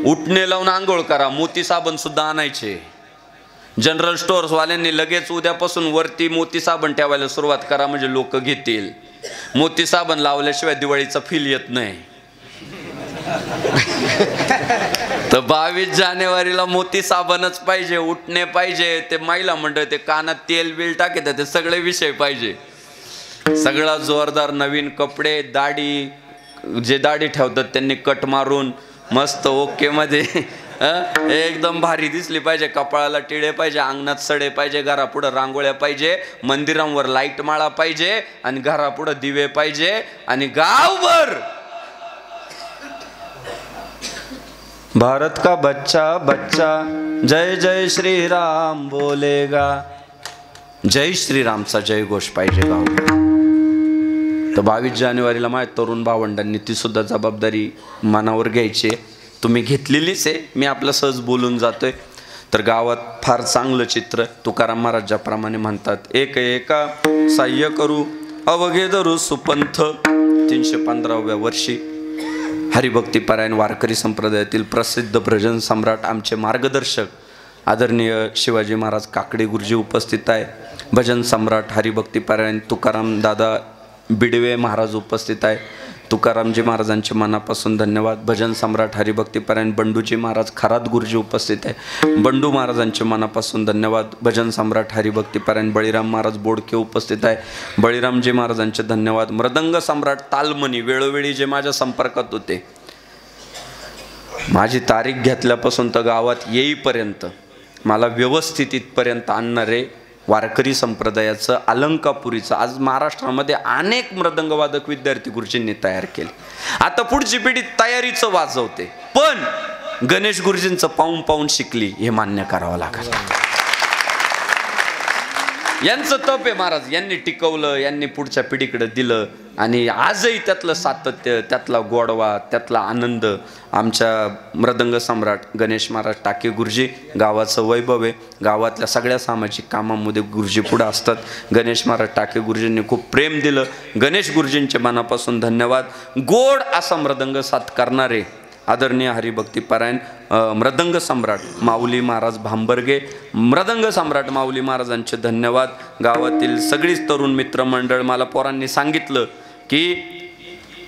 उठणे लावून आंघोळ करा. मोती साबण सुद्धा आणायचे. जनरल स्टोअर्स वाल्यांनी लगेच उद्यापासून वरती मोती साबण ठेवायला सुरुवात करा म्हणजे लोक घेतील. मोती साबण लावल्याशिवाय दिवाळीचा फील येत नाही. तर 22 जानेवारीला मोती साबणच पाहिजे, उठणे पाहिजे. ते महिला मंडळ ते कानात तेल बिल टाकतात ते सगळे विषय पाहिजे. सगळा जोरदार नवीन कपडे, दाढी, जे दाढी ठेवतात त्यांनी कट मारून मस्त ओके मध्ये एकदम भारी दिसली पाहिजे. कपाळाला टिळे पाहिजे, अंगणात सडे पाहिजे, घरापुढं रांगोळ्या पाहिजे, मंदिरांवर लाईट माळा पाहिजे आणि घरापुढं दिवे पाहिजे आणि गावभर भारत का बच्चा बच्चा जय जय श्री राम बोलेगा. जय श्रीरामचा जय घोष पाहिजे गाव. तर 22 जानेवारीला माझ्या तरुण भावंडांनी ती सुद्धा जबाबदारी मनावर घ्यायची. तुम्ही घेतलेलीच आहे. मी आपलं सहज बोलून जातोय. तर गावात फार चांगलं चित्र. तुकाराम महाराज ज्याप्रमाणे म्हणतात, एक एका साह्य करू अवघे धरू सुपंथ. 315व्या वर्षी हरिभक्तीपरायण वारकरी संप्रदायातील प्रसिद्ध भजन सम्राट आमचे मार्गदर्शक आदरणीय शिवाजी महाराज काकडे गुरुजी उपस्थित आहे. भजन सम्राट हरिभक्तीपरायण तुकाराम दादा बिडवे महाराज उपस्थित आहे. तुकारामजी महाराजांचे मनापासून धन्यवाद. भजन सम्राट हरिभक्तीपरायण बंडूजी महाराज खरात गुरुजी उपस्थित आहे. बंडू महाराजांचे मनापासून धन्यवाद. भजन सम्राट हरिभक्तीपरायण बळीराम महाराज बोडके उपस्थित आहे. बळीरामजी महाराजांचे धन्यवाद. मृदंग सम्राट तालमणी वेळोवेळी जे माझ्या संपर्कात होते, माझी तारीख घेतल्यापासून तर गावात येईपर्यंत मला व्यवस्थित इथपर्यंत आणणारे वारकरी संप्रदायाचं अलंकापुरीचं आज महाराष्ट्रामध्ये अनेक मृदंगवादक विद्यार्थी गुरुजींनी तयार केले. आता पुढची पिढी तयारीचं वाजवते, पण गणेश गुरुजींचं पाहून पाहून शिकली हे मान्य करावं लागेल. यांचं तप आहे महाराज. यांनी टिकवलं, यांनी पुढच्या पिढीकडे दिलं आणि आजही त्यातलं सातत्य, त्यातला गोडवा, त्यातला आनंद आमच्या मृदंग सम्राट गणेश महाराज टाके गुरुजी. गावाचं वैभव आहे. गावातल्या सगळ्या सामाजिक कामामध्ये गुरुजी पुढे असतात. गणेश महाराज टाके गुरुजींनी खूप प्रेम दिलं. गणेश गुरुजींचे मनापासून धन्यवाद. गोड असा मृदंग साथ करणारे आदरणीय हरिभक्तीपरायण मृदंग सम्राट माऊली महाराज भांबर्गे, मृदंग सम्राट माऊली महाराजांचे धन्यवाद. गावातील सगळीच तरुण मित्रमंडळ, मला पोरांनी सांगितलं की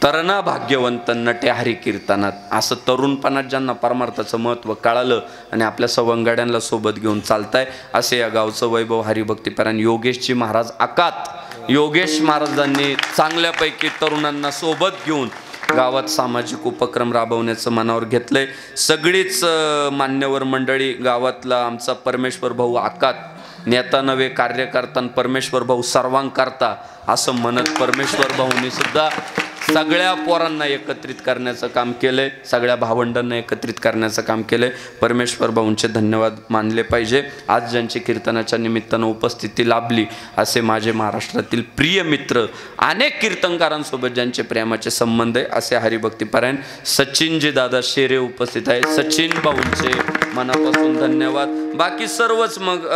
तरणा भाग्यवंत नटे हरी कीर्तनात. असं तरुणपणात ज्यांना परमार्थाचं महत्त्व कळालं आणि आपल्या सवंगड्यांना सोबत घेऊन चालताय, असे या गावचं वैभव हरिभक्तीपरायण योगेशजी महाराज आकात. योगेश महाराजांनी चांगल्यापैकी तरुणांना सोबत घेऊन गावात सामाजिक उपक्रम राबवण्याचं मनावर घेतलंय. सगळीच मान्यवर मंडळी, गावातला आमचा परमेश्वर भाऊ आकात, नेता नव्हे कार्यकर्ता, परमेश्वर भाऊ सर्वांकरता असं म्हणत परमेश्वर भाऊंनी सुद्धा सगळ्या पोरांना एकत्रित करण्याचं काम केलंय, सगळ्या भावंडांना एकत्रित करण्याचं काम केलंय. परमेश्वर भाऊंचे धन्यवाद मानले पाहिजे. आज ज्यांची कीर्तनाच्या निमित्तानं उपस्थिती लाभली असे माझे महाराष्ट्रातील प्रिय मित्र, अनेक कीर्तनकारांसोबत ज्यांचे प्रेमाचे संबंध आहे असे हरिभक्तीपरायण सचिनजी दादा शेरे उपस्थित आहे. सचिन भाऊंचे मनापासून धन्यवाद. बाकी सर्वच मग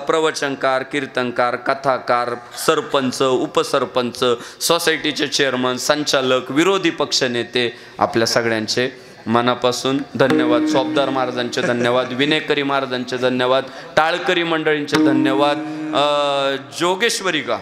प्रवचनकार, कीर्तनकार, कथाकार, सरपंच, उपसरपंच, सोसायटीचे चेअरमन, संचालक, विरोधी पक्षनेते, आपल्या सगळ्यांचे मनापासून धन्यवाद. सोबदार महाराजांचे धन्यवाद. विनेकरी महाराजांचे धन्यवाद. टाळकरी मंडळींचे धन्यवाद. जोगेश्वरी का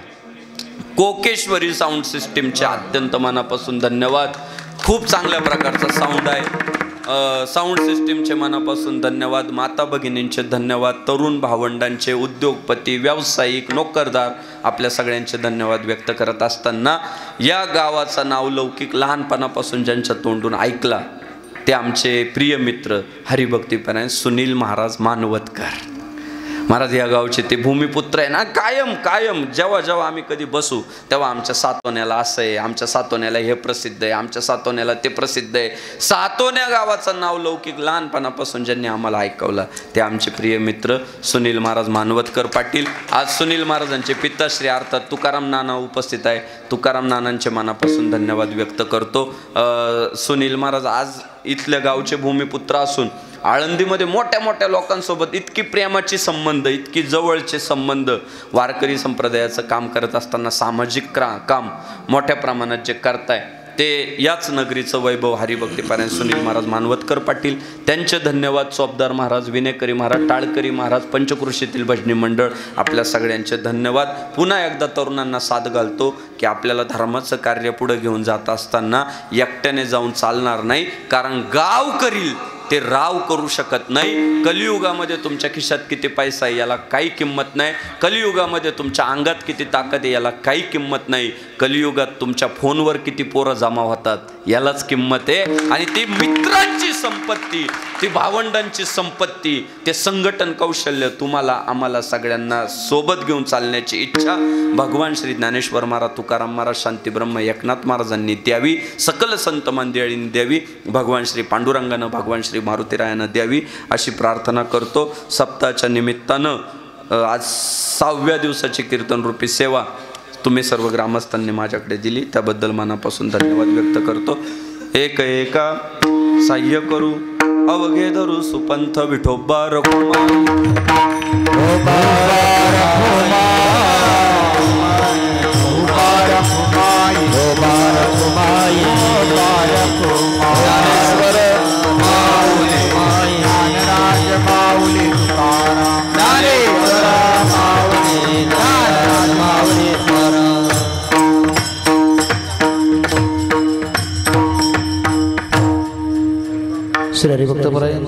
कोकेश्वरी साऊंड सिस्टीमचे अत्यंत मनापासून धन्यवाद. खूप चांगल्या प्रकारचा साऊंड आहे. साऊंड सिस्टीमचे मनापासून धन्यवाद, माता भगिनींचे धन्यवाद, तरुण भावंडांचे, उद्योगपती, व्यावसायिक, नोकरदार, आपल्या सगळ्यांचे धन्यवाद व्यक्त करत असताना या गावाचा नावलौकिक लहानपणापासून ज्यांच्या तोंडून ऐकला ते आमचे प्रिय मित्र हरिभक्तीपरायण सुनील महाराज मानवतकर महाराज. या गावचे ते भूमिपुत्र आहे ना. कायम कायम जेव्हा जेव्हा आम्ही कधी बसू तेव्हा आमच्या सातोण्याला असं आहे, आमच्या सातोण्याला हे प्रसिद्ध आहे, आमच्या सातोण्याला ते प्रसिद्ध आहे. सातोण्या गावाचं नाव लौकिक लहानपणापासून ज्यांनी आम्हाला ऐकवलं ते आमचे प्रिय मित्र सुनील महाराज मानवतकर पाटील. आज सुनील महाराजांचे पिताश्री अर्थात तुकाराम नाना उपस्थित आहे. तुकाराम नानांचे मनापासून धन्यवाद व्यक्त करतो. सुनील महाराज आज इथल्या गावचे भूमिपुत्र असून आळंदीमध्ये मोठ्या मोठ्या लोकांसोबत इतकी प्रेमाची संबंध, इतकी जवळचे संबंध, वारकरी संप्रदायाचं काम करत असताना सामाजिक काम मोठ्या प्रमाणात जे करताय ते याच नगरीचं वैभव हरिभक्तीपरायण सुनील महाराज मानवतकर पाटील. त्यांचे धन्यवाद. चोपदार महाराज, विनेकरी महाराज, टाळकरी महाराज, पंचकृषीतील भजनी मंडळ, आपल्या सगळ्यांचे धन्यवाद. पुन्हा एकदा तरुणांना साथ घालतो की आपल्याला धर्माचं कार्य पुढे घेऊन जात असताना एकट्याने जाऊन चालणार नाही, कारण गाव करील ते राव करू शकत नाही. कलियुगामध्ये तुमच्या खिशात किती पैसा आहे याला काही किंमत नाही. कलियुगामध्ये तुमच्या अंगात किती ताकद आहे याला काही किंमत नाही. कलियुगात तुमच्या फोनवर किती पोरं जमा होतात यालाच किंमत आहे. आणि ती मित्रांची संपत्ती, ती भावंडांची संपत्ती, ते संघटन कौशल्य तुम्हाला आम्हाला सगळ्यांना सोबत घेऊन चालण्याची इच्छा भगवान श्री ज्ञानेश्वर महाराज, तुकाराम महाराज, शांतीब्रह्म एकनाथ महाराजांनी द्यावी, सकल संत मंडळींनी द्यावी, भगवान श्री पांडुरंगानं, भगवान श्री मारुतीरायानं द्यावी अशी प्रार्थना करतो. सप्ताहाच्या निमित्तानं आज 6व्या दिवसाची कीर्तनरूपी सेवा तुम्ही सर्व ग्रामस्थांनी माझ्याकडे दिली त्याबद्दल मनापासून धन्यवाद व्यक्त करतो. एक एका साह्य करू अवघे धरू सुपंथ विठोबा रखुमा. श्री हरिभक्तपरायण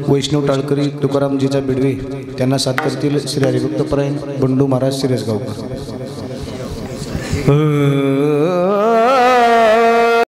वैष्णव टाळकरी तुकारामजीच्या बिडवे त्यांना साथ करतील श्री हरिभक्तपरायण बंडू महाराज शिरसगावकर.